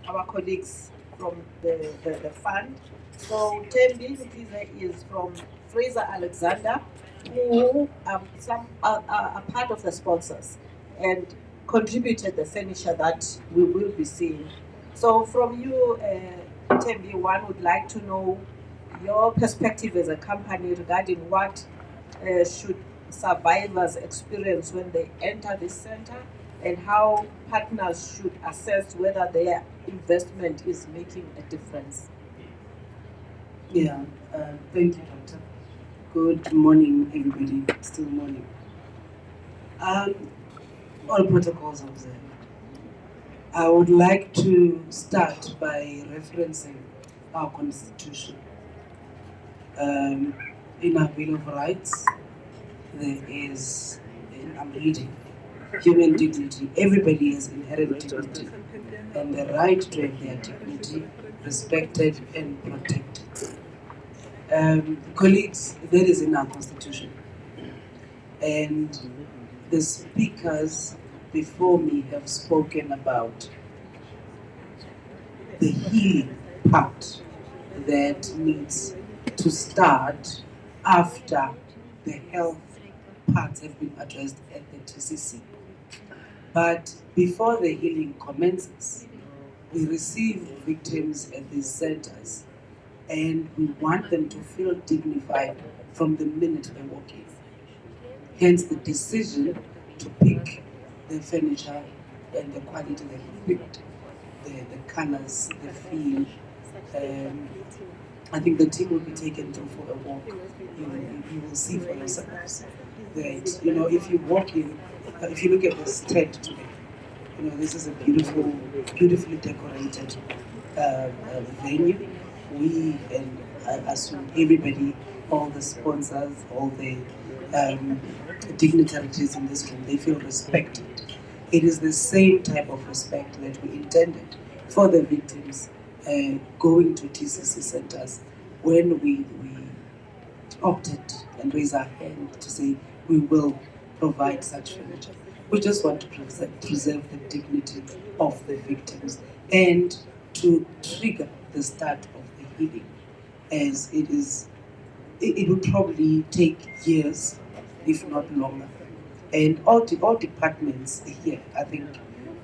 Speaker 8: our colleagues from the fund. So Tembi Mkize is from Fraser Alexander, who some are part of the sponsors and contributed the furniture that we will be seeing. So from you, Tembi, one would like to know your perspective as a company regarding what should survivors experience when they enter this center, and how partners should assess whether their investment is making a difference.
Speaker 13: Yeah, thank you, Doctor. Good morning, everybody. Still morning. All protocols observed. I would like to start by referencing our Constitution. In our Bill of Rights, there is, I'm reading, human dignity. Everybody has inherent dignity and the right to have their dignity respected and protected. Colleagues, that is in our Constitution. And the speakers before me have spoken about the healing part that needs to start after the health parts have been addressed at the TCC. But before the healing commences, we receive victims at these centers and we want them to feel dignified from the minute they walk in. Hence the decision to pick the furniture and the quality they picked, the colors, the feel. I think the team will be taken through for a walk. You will see for yourselves that, if you walk in, if you look at the stand today, this is a beautifully decorated venue. We, and I assume everybody, all the sponsors, all the dignitaries in this room, they feel respected. It is the same type of respect that we intended for the victims going to TCC centers when we opted and raised our hand to say we will provide such furniture. We just want to preserve the dignity of the victims and to trigger the start of the healing, as it will probably take years, if not longer. And all departments here, I think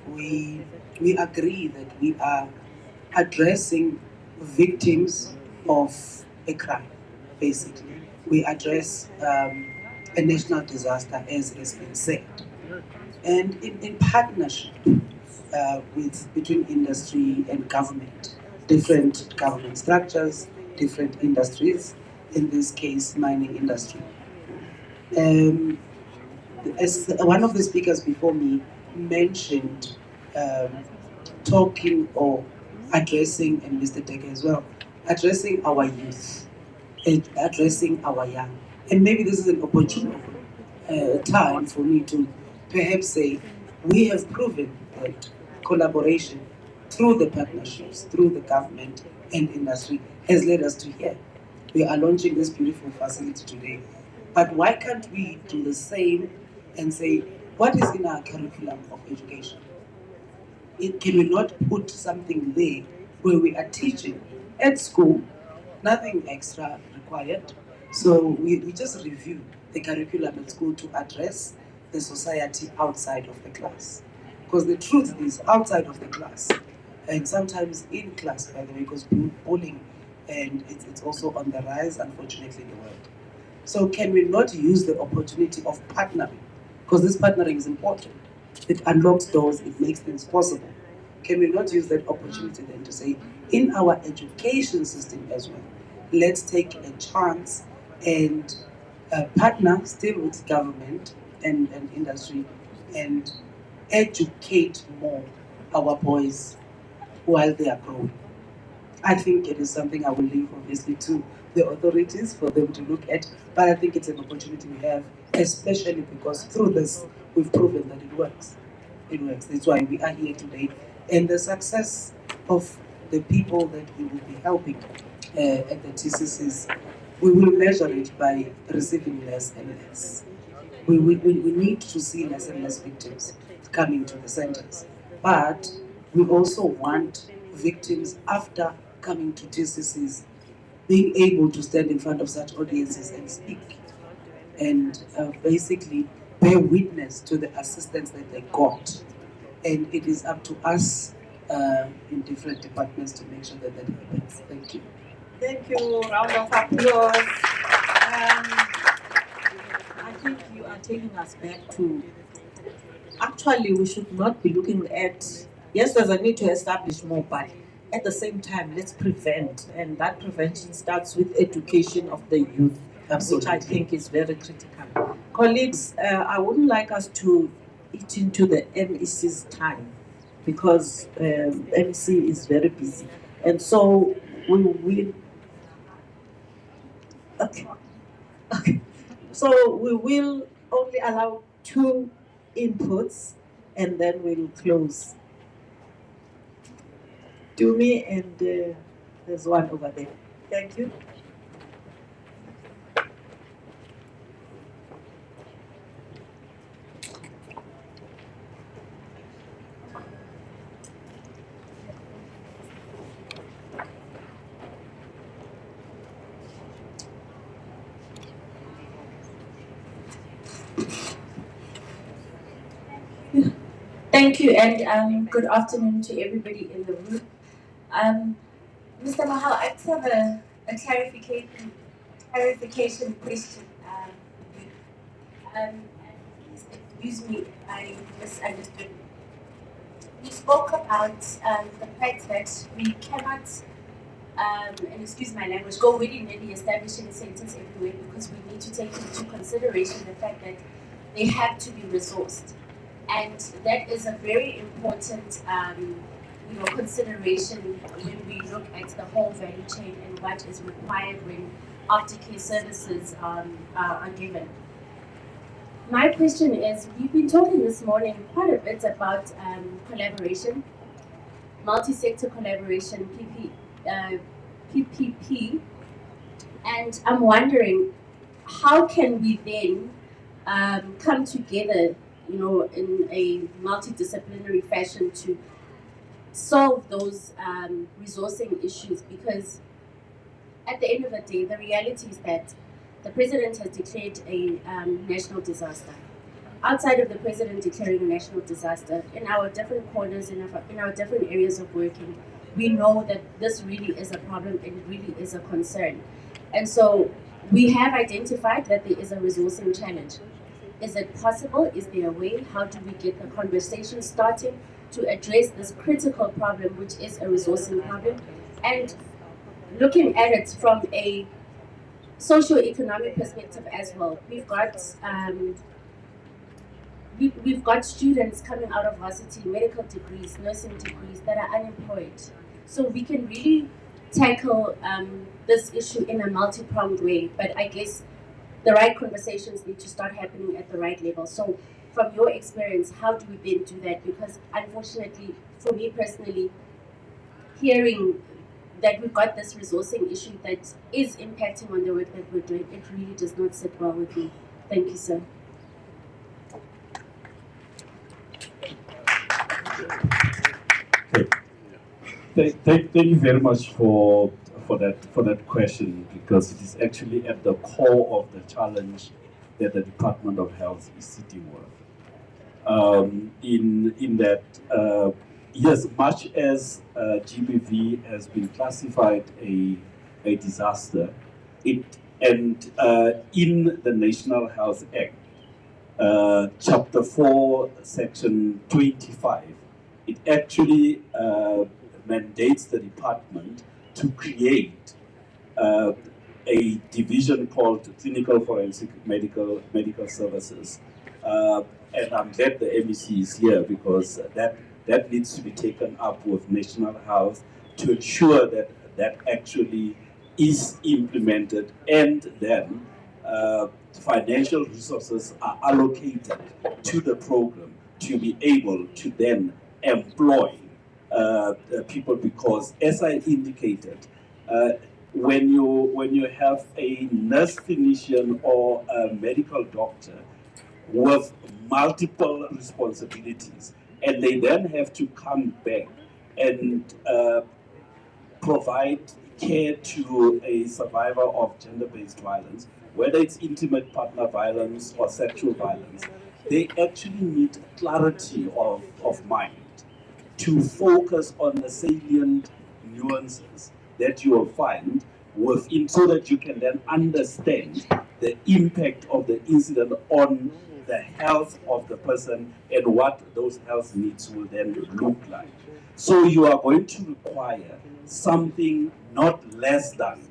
Speaker 13: we agree that we are addressing victims of a crime, basically. We address a national disaster, as has been said. And in partnership between industry and government, different government structures, different industries, in this case, mining industry. As one of the speakers before me mentioned, talking or addressing, and Mr. Decker as well, addressing our youth, addressing our young. And maybe this is an opportune time for me to perhaps say, we have proven that collaboration through the partnerships, through the government and industry has led us to here. We are launching this beautiful facility today. But why can't we do the same and say, what is in our curriculum of education? Can we not put something there where we are teaching at school, nothing extra required? So we just review the curriculum at school to address the society outside of the class. Because the truth is, outside of the class, and sometimes in class, by the way, because bullying, and it's also on the rise, unfortunately, in the world. So can we not use the opportunity of partnering? Because this partnering is important. It unlocks doors, it makes things possible. Can we not use that opportunity then to say, in our education system as well, let's take a chance and partner still with government and industry and educate more our boys while they are growing. I think it is something I will leave obviously to the authorities for them to look at, but I think it's an opportunity we have, especially because through this we've proven that it works. It works. That's why we are here today. And the success of the people that we will be helping at the TCCs we will measure it by receiving less and less. We need to see less and less victims coming to the centers. But we also want victims after coming to TCCs being able to stand in front of such audiences and speak and basically bear witness to the assistance that they got. And it is up to us in different departments to make sure that that happens. Thank you.
Speaker 8: Thank you. Round of applause. I think you are taking us back to, actually we should not be looking at, yes, there's a need to establish more, but at the same time, let's prevent. And that prevention starts with education of the youth, which I think is very critical. Colleagues, I wouldn't like us to eat into the MEC's time because MEC is very busy. And so we will, okay. So we will only allow 2 inputs and then we'll close. Dumi and there's one over there. Thank you.
Speaker 14: Thank you, and good afternoon to everybody in the room. Mr. Mahal, I just have a clarification question. Excuse me, I misunderstood. We spoke about the fact that we cannot, and excuse my language, go willy-nilly establishing centers everywhere because we need to take into consideration the fact that they have to be resourced. And that is a very important consideration when we look at the whole value chain and what is required when aftercare services are given. My question is, we've been talking this morning quite a bit about collaboration, multi-sector collaboration, PPP, and I'm wondering, how can we then come together in a multidisciplinary fashion to solve those resourcing issues? Because at the end of the day, the reality is that the president has declared a national disaster. Outside of the president declaring a national disaster, in our different corners, in our different areas of working, we know that this really is a problem and it really is a concern. And so we have identified that there is a resourcing challenge. Is it possible? Is there a way? How do we get the conversation starting to address this critical problem, which is a resourcing problem? And looking at it from a socio-economic perspective as well, we've got students coming out of varsity, medical degrees, nursing degrees that are unemployed. So we can really tackle this issue in a multi-pronged way, but I guess the right conversations need to start happening at the right level. So from your experience, how do we then do that? Because unfortunately, for me personally, hearing that we've got this resourcing issue that is impacting on the work that we're doing, it really does not sit well with me. Thank you, sir.
Speaker 12: Thank you very much for that question, because it is actually at the core of the challenge that the Department of Health is sitting with. In that, yes, much as GBV has been classified a disaster, in the National Health Act, Chapter 4, Section 25, it actually mandates the department to create a division called Clinical Forensic Medical Services. And I'm glad the MEC is here, because that needs to be taken up with National Health to ensure that that actually is implemented, and then financial resources are allocated to the program to be able to then employ people, because as I indicated, when you have a nurse clinician or a medical doctor with multiple responsibilities, and they then have to come back and provide care to a survivor of gender-based violence, whether it's intimate partner violence or sexual violence, they actually need clarity of mind to focus on the salient nuances that you will find within, so that you can then understand the impact of the incident on the health of the person and what those health needs will then look like. So you are going to require something not less than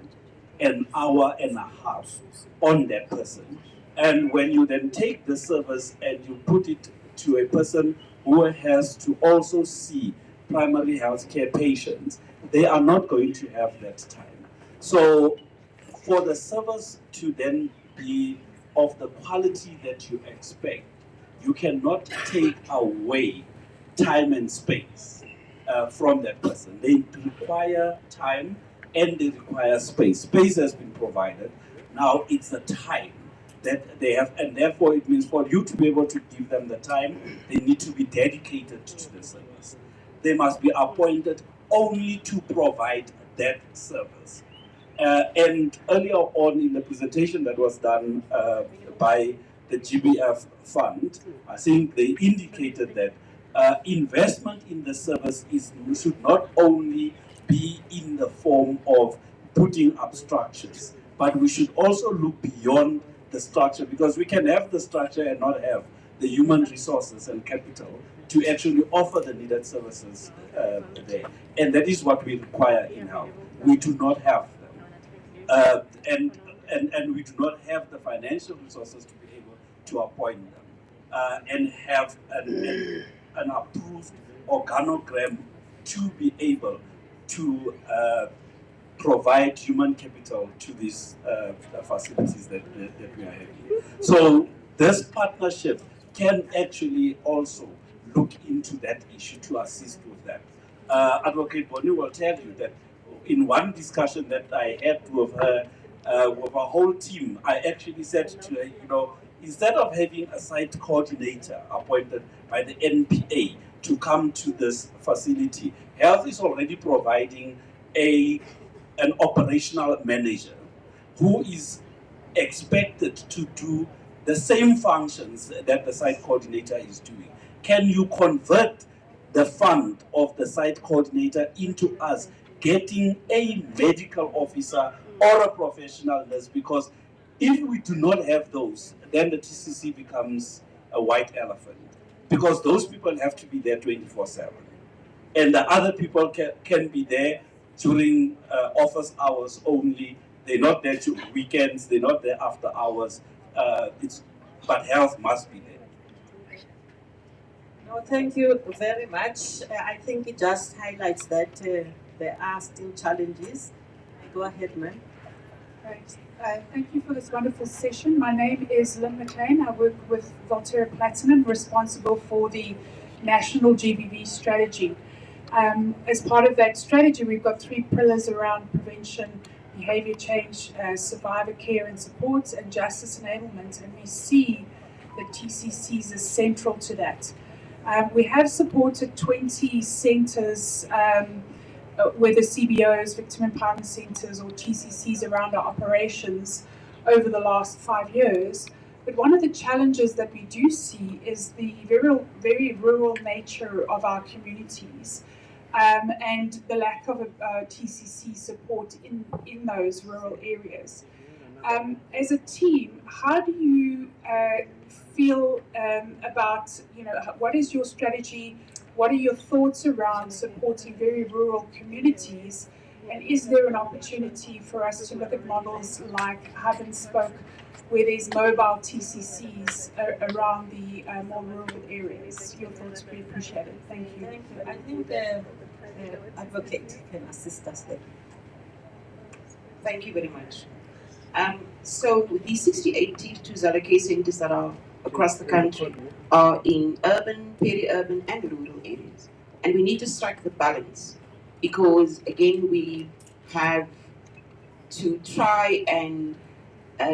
Speaker 12: an hour and a half on that person. And when you then take the service and you put it to a person who has to also see primary health care patients, they are not going to have that time. So for the service to then be of the quality that you expect, you cannot take away time and space from that person. They require time and they require space. Space has been provided. Now it's the time that they have, and therefore it means for you to be able to give them the time, they need to be dedicated to the service. They must be appointed only to provide that service. And earlier on in the presentation that was done by the GBF fund, I think they indicated that investment in the service should not only be in the form of putting up structures, but we should also look beyond the structure, because we can have the structure and not have the human resources and capital to actually offer the needed services there. And that is what we require in health. We do not have them. And we do not have the financial resources to be able to appoint them and have an approved organogram to be able to provide human capital to these facilities that we are having. So this partnership can actually also look into that issue to assist with that. Advocate Bonnie will tell you that in one discussion that I had with her, with our whole team, I actually said to her, you know, instead of having a site coordinator appointed by the NPA to come to this facility, Health is already providing an operational manager who is expected to do the same functions that the site coordinator is doing. Can you convert the fund of the site coordinator into us getting a medical officer or a professional nurse? Because if we do not have those, then the TCC becomes a white elephant, because those people have to be there 24/7. And the other people can be there during office hours only. They're not there to weekends, they're not there after hours. But health must be there.
Speaker 8: No, thank you very much. I think it just highlights that there are still challenges. Go ahead, ma'am.
Speaker 15: Great. Thank you for this wonderful session. My name is Lynn McLean. I work with Volterra Platinum, responsible for the National GBV strategy. As part of that strategy, we've got 3 pillars around prevention, behaviour change, survivor care and support, and justice enablement, and we see the TCCs as central to that. We have supported 20 centres, whether CBOs, victim empowerment centres, or TCCs around our operations over the last 5 years. But one of the challenges that we do see is the very rural nature of our communities. And the lack of TCC support in those rural areas. As a team, how do you feel about, what is your strategy? What are your thoughts around supporting very rural communities? And is there an opportunity for us to look at models like Hub and Spoke, where there's mobile TCCs around the more rural areas? Your thoughts would be appreciated. Thank you.
Speaker 8: Thank you. I think the advocate can assist us there.
Speaker 11: Thank you very much. So the 68 Thuthuzela care centres that are across the country are in urban, peri-urban and rural areas. And we need to strike the balance because, again, we have to try and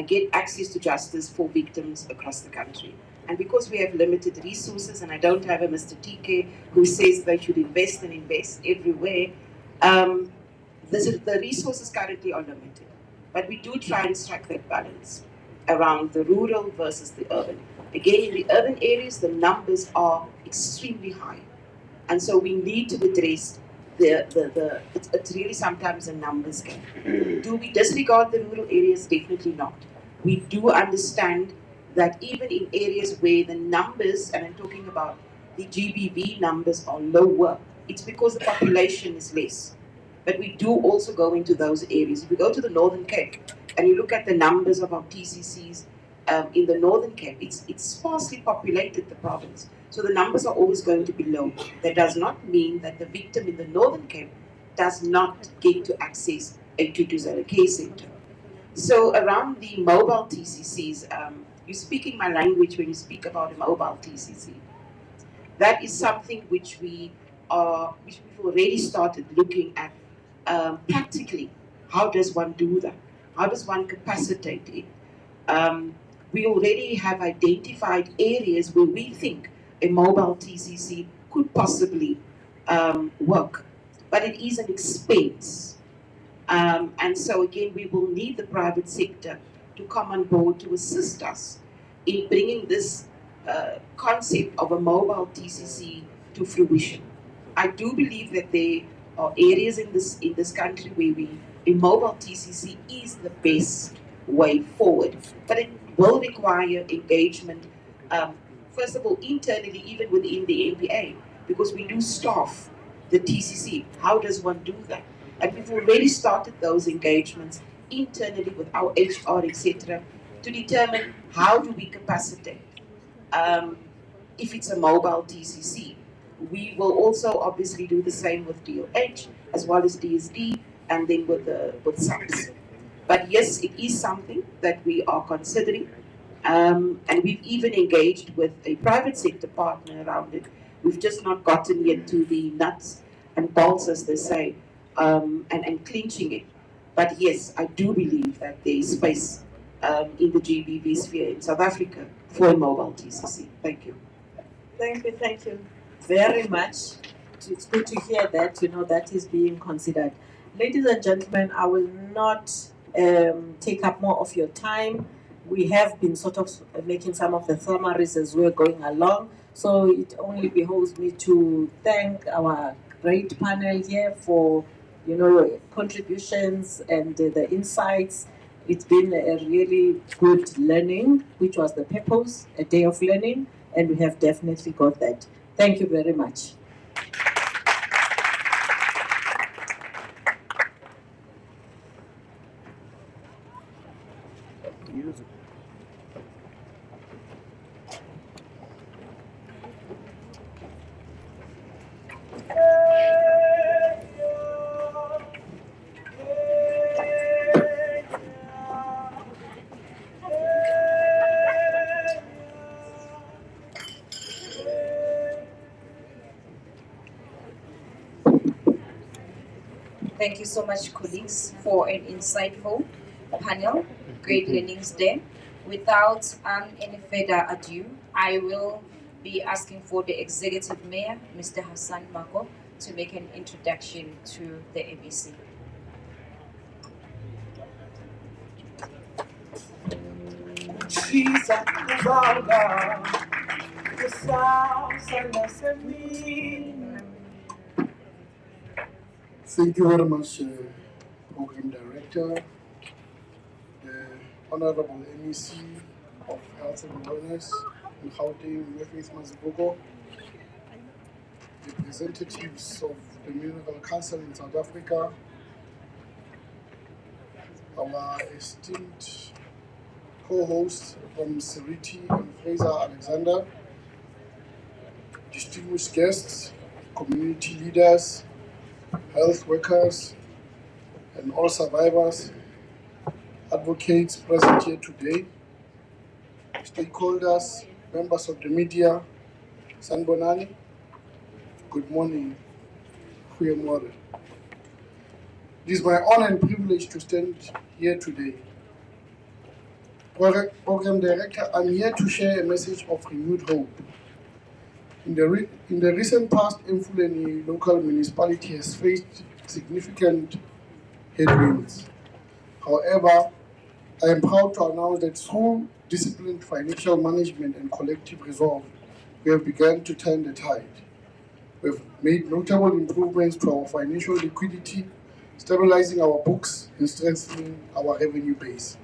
Speaker 11: get access to justice for victims across the country. And because we have limited resources, and I don't have a Mr. TK who says they should invest and invest everywhere, the resources currently are limited. But we do try and strike that balance around the rural versus the urban. Again, in the urban areas, the numbers are extremely high. And so we need to address it's really sometimes a numbers game. Do we disregard the rural areas? Definitely not. We do understand that even in areas where the numbers, and I'm talking about the GBV numbers, are lower, it's because the population is less. But we do also go into those areas. If we go to the Northern Cape and you look at the numbers of our TCCs in the Northern Cape, it's sparsely populated, the province. So the numbers are always going to be low. That does not mean that the victim in the Northern Cape does not get to access a Thuthuzela care center. So around the mobile TCCs, you're speaking my language when you speak about a mobile TCC. That is something which we've already started looking at practically. How does one do that? How does one capacitate it? We already have identified areas where we think a mobile TCC could possibly work, but it is an expense. And so again, we will need the private sector to come on board to assist us in bringing this concept of a mobile TCC to fruition. I do believe that there are areas in this country where a mobile TCC is the best way forward, but it will require engagement, first of all, internally, even within the NPA, because we do staff the TCC. How does one do that? And we've already started those engagements internally with our HR, etc., to determine how do we capacitate. If it's a mobile TCC, we will also obviously do the same with DOH as well as DSD, and then with SAPS. But yes, it is something that we are considering, and we've even engaged with a private sector partner around it. We've just not gotten yet to the nuts and bolts, as they say, and clinching it. But yes, I do believe that there is space in the GBV sphere in South Africa for a mobile TCC. Thank you.
Speaker 8: Thank you very much. It's good to hear that, that is being considered. Ladies and gentlemen, I will not take up more of your time. We have been sort of making some of the summaries as we're going along. So it only behoves me to thank our great panel here for, your contributions and the insights. It's been a really good learning, which was the purpose, a day of learning, and we have definitely got that. Thank you very much.
Speaker 3: Thank you so much, colleagues, for an insightful panel. Great learnings there. Without any further ado, I will be asking for the Executive Mayor, Mr. Hassan Mako, to make an introduction to the ABC.
Speaker 16: Thank you very much, Program Director, the Honorable MEC of Health and Wellness in Gauteng, Faith Mazibuko, representatives of the Medical Council in South Africa, our esteemed co-hosts from Seriti and Fraser Alexander, distinguished guests, community leaders, health workers, and all survivors, advocates present here today, stakeholders, members of the media, Sanbonani, good morning, Goeiemorgen. It is my honor and privilege to stand here today. Program Director, I'm here to share a message of renewed hope. In the recent past, Unveiling local municipality has faced significant headwinds. However, I am proud to announce that through disciplined financial management and collective resolve, we have begun to turn the tide. We have made notable improvements to our financial liquidity, stabilizing our books and strengthening our revenue base.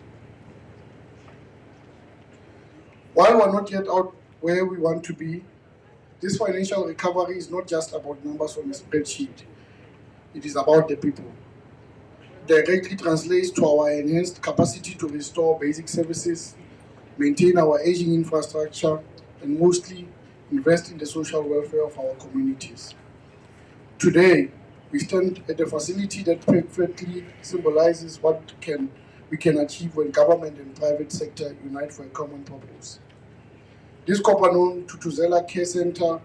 Speaker 16: While we're not yet out where we want to be, this financial recovery is not just about numbers on a spreadsheet. It is about the people. It directly translates to our enhanced capacity to restore basic services, maintain our aging infrastructure, and mostly invest in the social welfare of our communities. Today, we stand at a facility that perfectly symbolizes what we can achieve when government and private sector unite for a common purpose. This Kopanong Thuthuzela Care Center,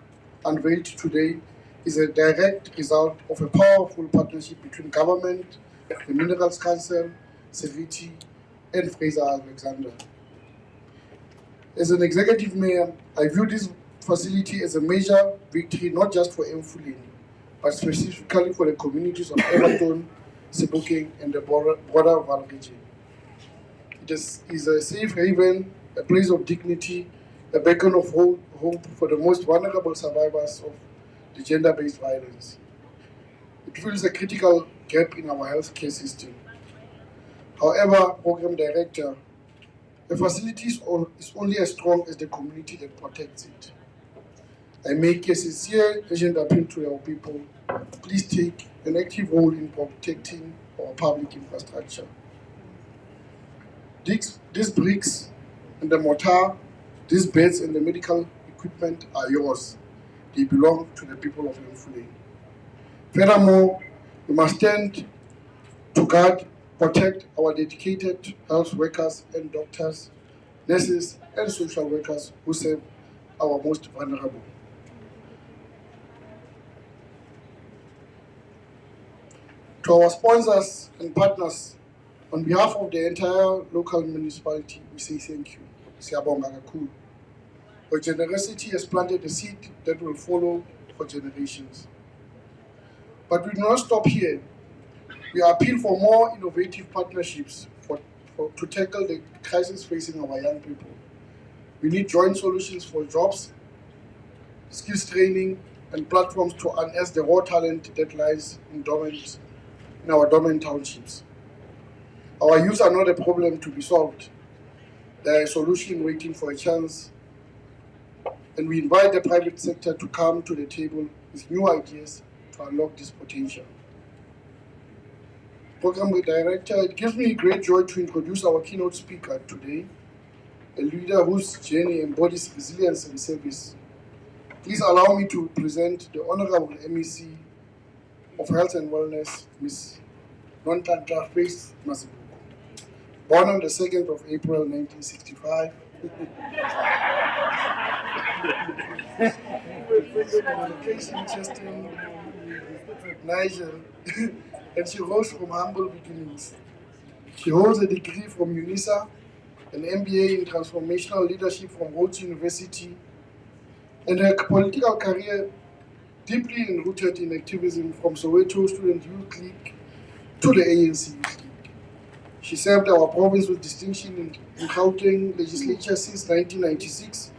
Speaker 16: unveiled today, is a direct result of a powerful partnership between government, the Minerals Council, Seriti, and Fraser Alexander. As an executive mayor, I view this facility as a major victory not just for Unveiling, but specifically for the communities of Everton, Sebokeng, and the broader Vaal region. It is a safe haven, a place of dignity, a beacon of hope for the most vulnerable survivors of the gender-based violence. It fills a critical gap in our healthcare system. However, Program Director, a facility is only as strong as the community that protects it. I make a sincere urgent appeal to our people. Please take an active role in protecting our public infrastructure. These bricks and the mortar, these beds and the medical equipment are yours. They belong to the people of Unveiling. Furthermore, we must stand to guard, protect our dedicated health workers and doctors, nurses and social workers who serve our most vulnerable. To our sponsors and partners, on behalf of the entire local municipality, we say thank you. Siyabonga kakhulu. Your generosity has planted a seed that will follow for generations. But we do not stop here. We appeal for more innovative partnerships to tackle the crisis facing our young people. We need joint solutions for jobs, skills training, and platforms to unearth the raw talent that lies in our dormant townships. Our youth are not a problem to be solved. They are a solution waiting for a chance. And we invite the private sector to come to the table with new ideas to unlock this potential. Program Director, it gives me great joy to introduce our keynote speaker today, a leader whose journey embodies resilience and service. Please allow me to present the Honorable MEC of Health and Wellness, Ms. Nontanta Faith Masibuko. Born on the 2nd of April 1965, Chester, Niger, and she rose from humble beginnings. She holds a degree from UNISA, an MBA in Transformational Leadership from Rhodes University, and her political career deeply rooted in activism from Soweto Student Youth League to the ANC Youth League. She served our province with distinction in Gauteng legislature since 1996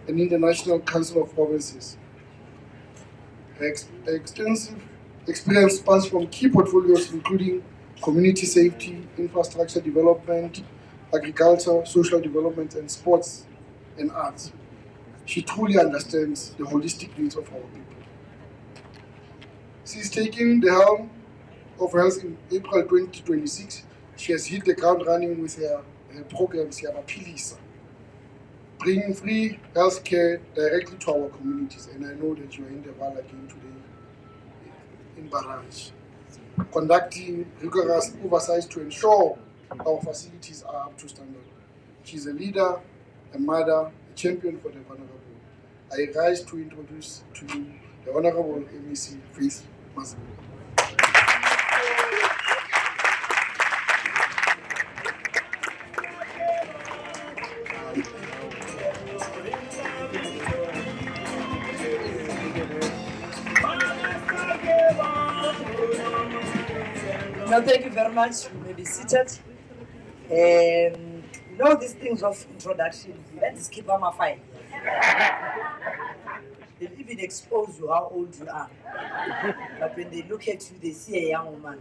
Speaker 16: and in the National Council of Provinces. Her extensive experience spans from key portfolios including community safety, infrastructure development, agriculture, social development, and sports and arts. She truly understands the holistic needs of our people. Since taking the helm of health in April 2026, she has hit the ground running with her program, Siyabaphilisa, bringing free health care directly to our communities. And I know that you are in the Vaal again today, in Barrage, conducting rigorous oversight to ensure our facilities are up to standard. She's a leader, a mother, a champion for the vulnerable. I rise to introduce to you the Honorable MEC Faith Masibuko.
Speaker 17: No, thank you very much. You may be seated. These things of introduction, let's keep on my file. They'll even expose you how old you are. But when they look at you, they see a young woman.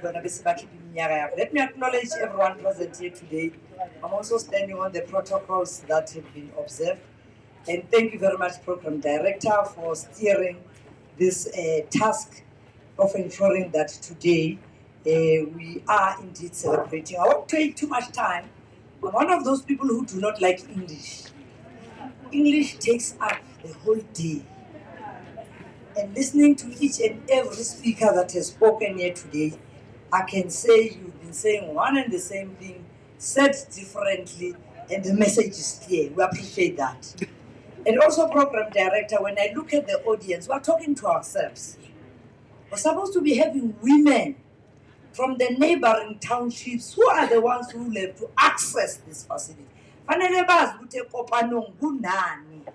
Speaker 17: Let me acknowledge everyone present here today. I'm also standing on the protocols that have been observed. And thank you very much, Program Director, for steering this task of ensuring that today we are indeed celebrating. I won't take too much time. I'm one of those people who do not like English. English takes up the whole day. And listening to each and every speaker that has spoken here today, I can say you've been saying one and the same thing, said differently, and the message is clear. We appreciate that. And also, Program Director, when I look at the audience, we're talking to ourselves. We're supposed to be having women from the neighboring townships who are the ones who have to access this facility. Kopanong gunani.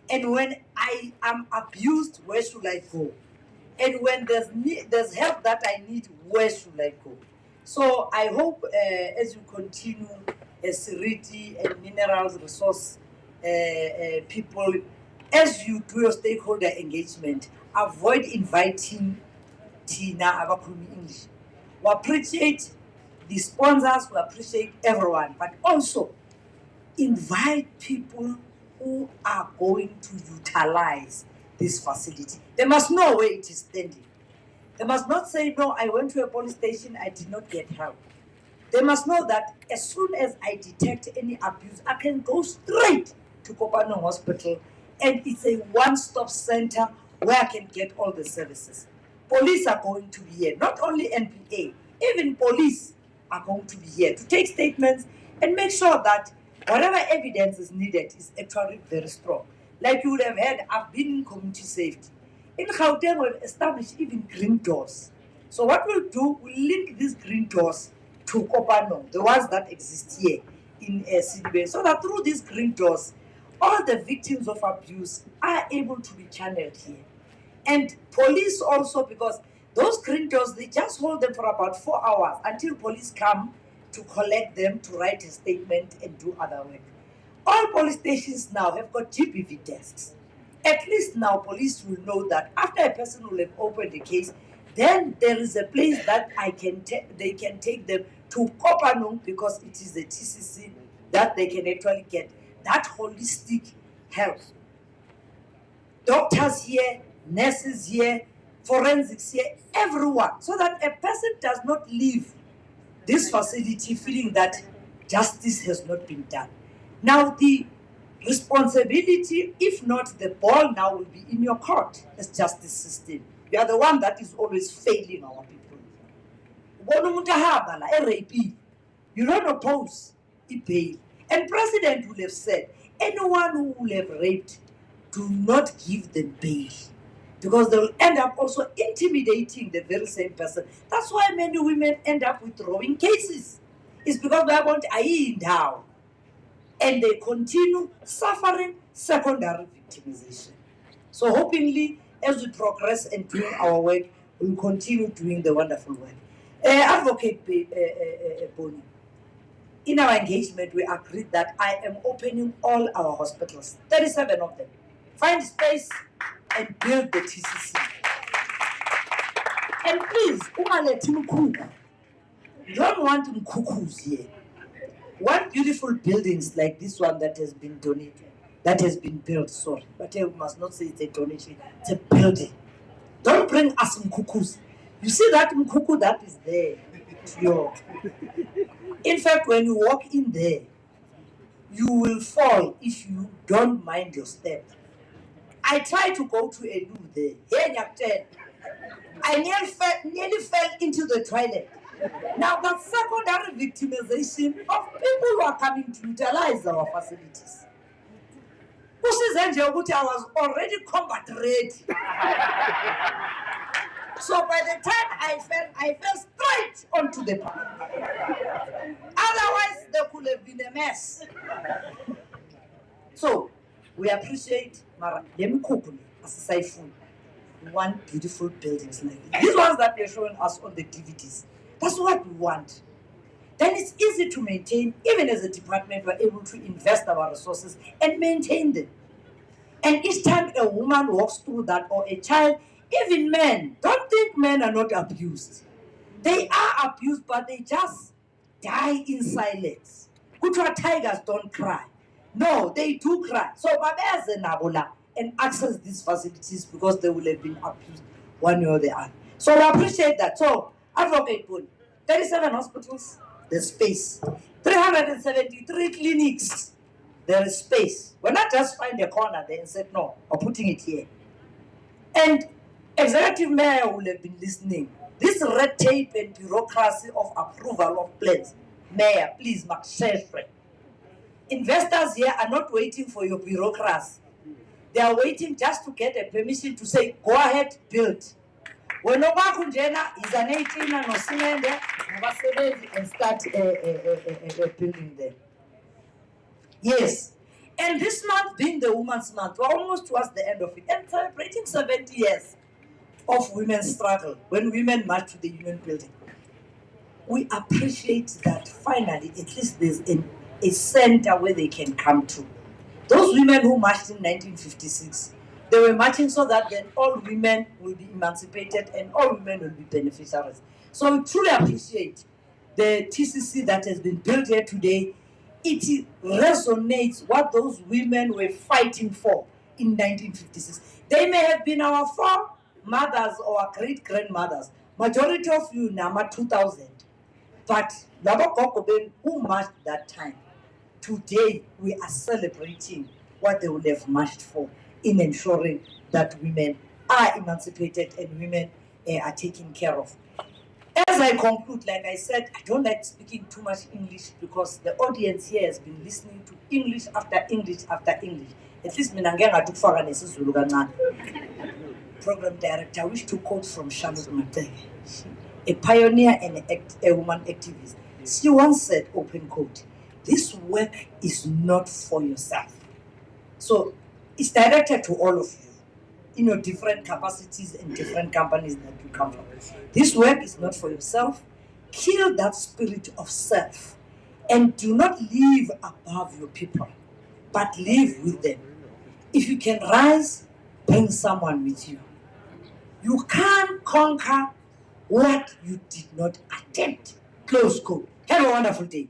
Speaker 17: And when I am abused, where should I go? And when there's help that I need, where should I go? So I hope as you continue as Siriti and minerals resource people, as you do your stakeholder engagement, avoid inviting Tina Abakumi English. We appreciate the sponsors, we appreciate everyone, but also invite people who are going to utilize this facility. They must know where it is standing. They must not say, no, I went to a police station, I did not get help. They must know that as soon as I detect any abuse, I can go straight to Kopanong Hospital, and it's a one-stop center where I can get all the services. Police are going to be here, not only NPA, even police are going to be here to take statements and make sure that whatever evidence is needed is actually very strong. Like you would have heard, I've been in community safety. In Gauteng, we've established even green doors. So what we'll do, we'll link these green doors to Kopanong, the ones that exist here in CDB, so that through these green doors, all the victims of abuse are able to be channeled here. And police also, because those green doors, they just hold them for about 4 hours until police come to collect them, to write a statement and do other work. All police stations now have got GBV desks. At least now police will know that after a person will have opened a case, then there is a place that they can take them to Kopanong, because it is the TCC that they can actually get that holistic health. Doctors here, nurses here, forensics here, everyone, so that a person does not leave this facility feeling that justice has not been done. Now the responsibility, if not the ball now, will be in your court as justice system. You are the one that is always failing our people. You don't oppose a bail. And President will have said, anyone who will have raped, do not give them bail. Because they will end up also intimidating the very same person. That's why many women end up withdrawing cases. It's because they are going to down. And they continue suffering secondary victimization. So hopefully, as we progress and doing our work, we'll continue doing the wonderful work. Advocate Boni, in our engagement, we agreed that I am opening all our hospitals, 37 of them. Find space and build the TCC. And please, you don't want mkukus here. One beautiful buildings like this one that has been donated, that has been built, sorry, but I must not say it's a donation, it's a building. Don't bring us mkukus. You see that mkuku that is there? In fact, when you walk in there, you will fall if you don't mind your step. I tried to go to a loo there. Here, I nearly fell into the toilet. Now, the secondary victimization of people who are coming to utilize our facilities. I was already combat ready. So by the time I fell straight onto the path. Otherwise, there could have been a mess. So, we appreciate Mara Demkukuni as a saifun. want beautiful buildings like this. These ones that they're showing us on the DVDs. That's what we want. Then it's easy to maintain. Even as a department, we're able to invest our resources and maintain them. And each time a woman walks through that, or a child, even men, don't think men are not abused. They are abused, but they just die in silence. Kuthiwa tigers don't cry. No, they do cry. So babeze nabo and access these facilities because they will have been abused one way or the other. So we appreciate that. So, Advocate Boni, 37 hospitals, there's space. 373 clinics, there is space. We're not just find a corner there and said, no, we're putting it here. And Executive Mayor will have been listening. This red tape and bureaucracy of approval of plans, Mayor, please, Maksheshwe. Investors here are not waiting for your bureaucracy. They are waiting just to get a permission to say, go ahead, build. When Obakunjena is an 18 and Osimende, and start building there. Yes. And this month being the Women's Month, we're almost towards the end of it, and celebrating 70 years of women's struggle when women march to the Union Building. We appreciate that finally, at least there's a center where they can come to. Those women who marched in 1956, they were marching so that then all women will be emancipated and all women will be beneficiaries. So we truly appreciate the TCC that has been built here today. It resonates what those women were fighting for in 1956. They may have been our foremothers or our great-grandmothers. Majority of you, Nama 2000. But Labokokoben, who marched that time, today we are celebrating what they would have marched for in ensuring that women are emancipated and women are taken care of. As I conclude, like I said, I don't like speaking too much English because the audience here has been listening to English after English after English. At least Minangenga took for an program director, I wish to quote from Charlotte Matege, a pioneer and a woman activist. She once said, open quote, this work is not for yourself. So it's directed to all of you in your different capacities and different companies that you come from. This work is not for yourself. Kill that spirit of self and do not live above your people, but live with them. If you can rise, bring someone with you. You can't conquer what you did not attempt. Close quote. Have a wonderful day.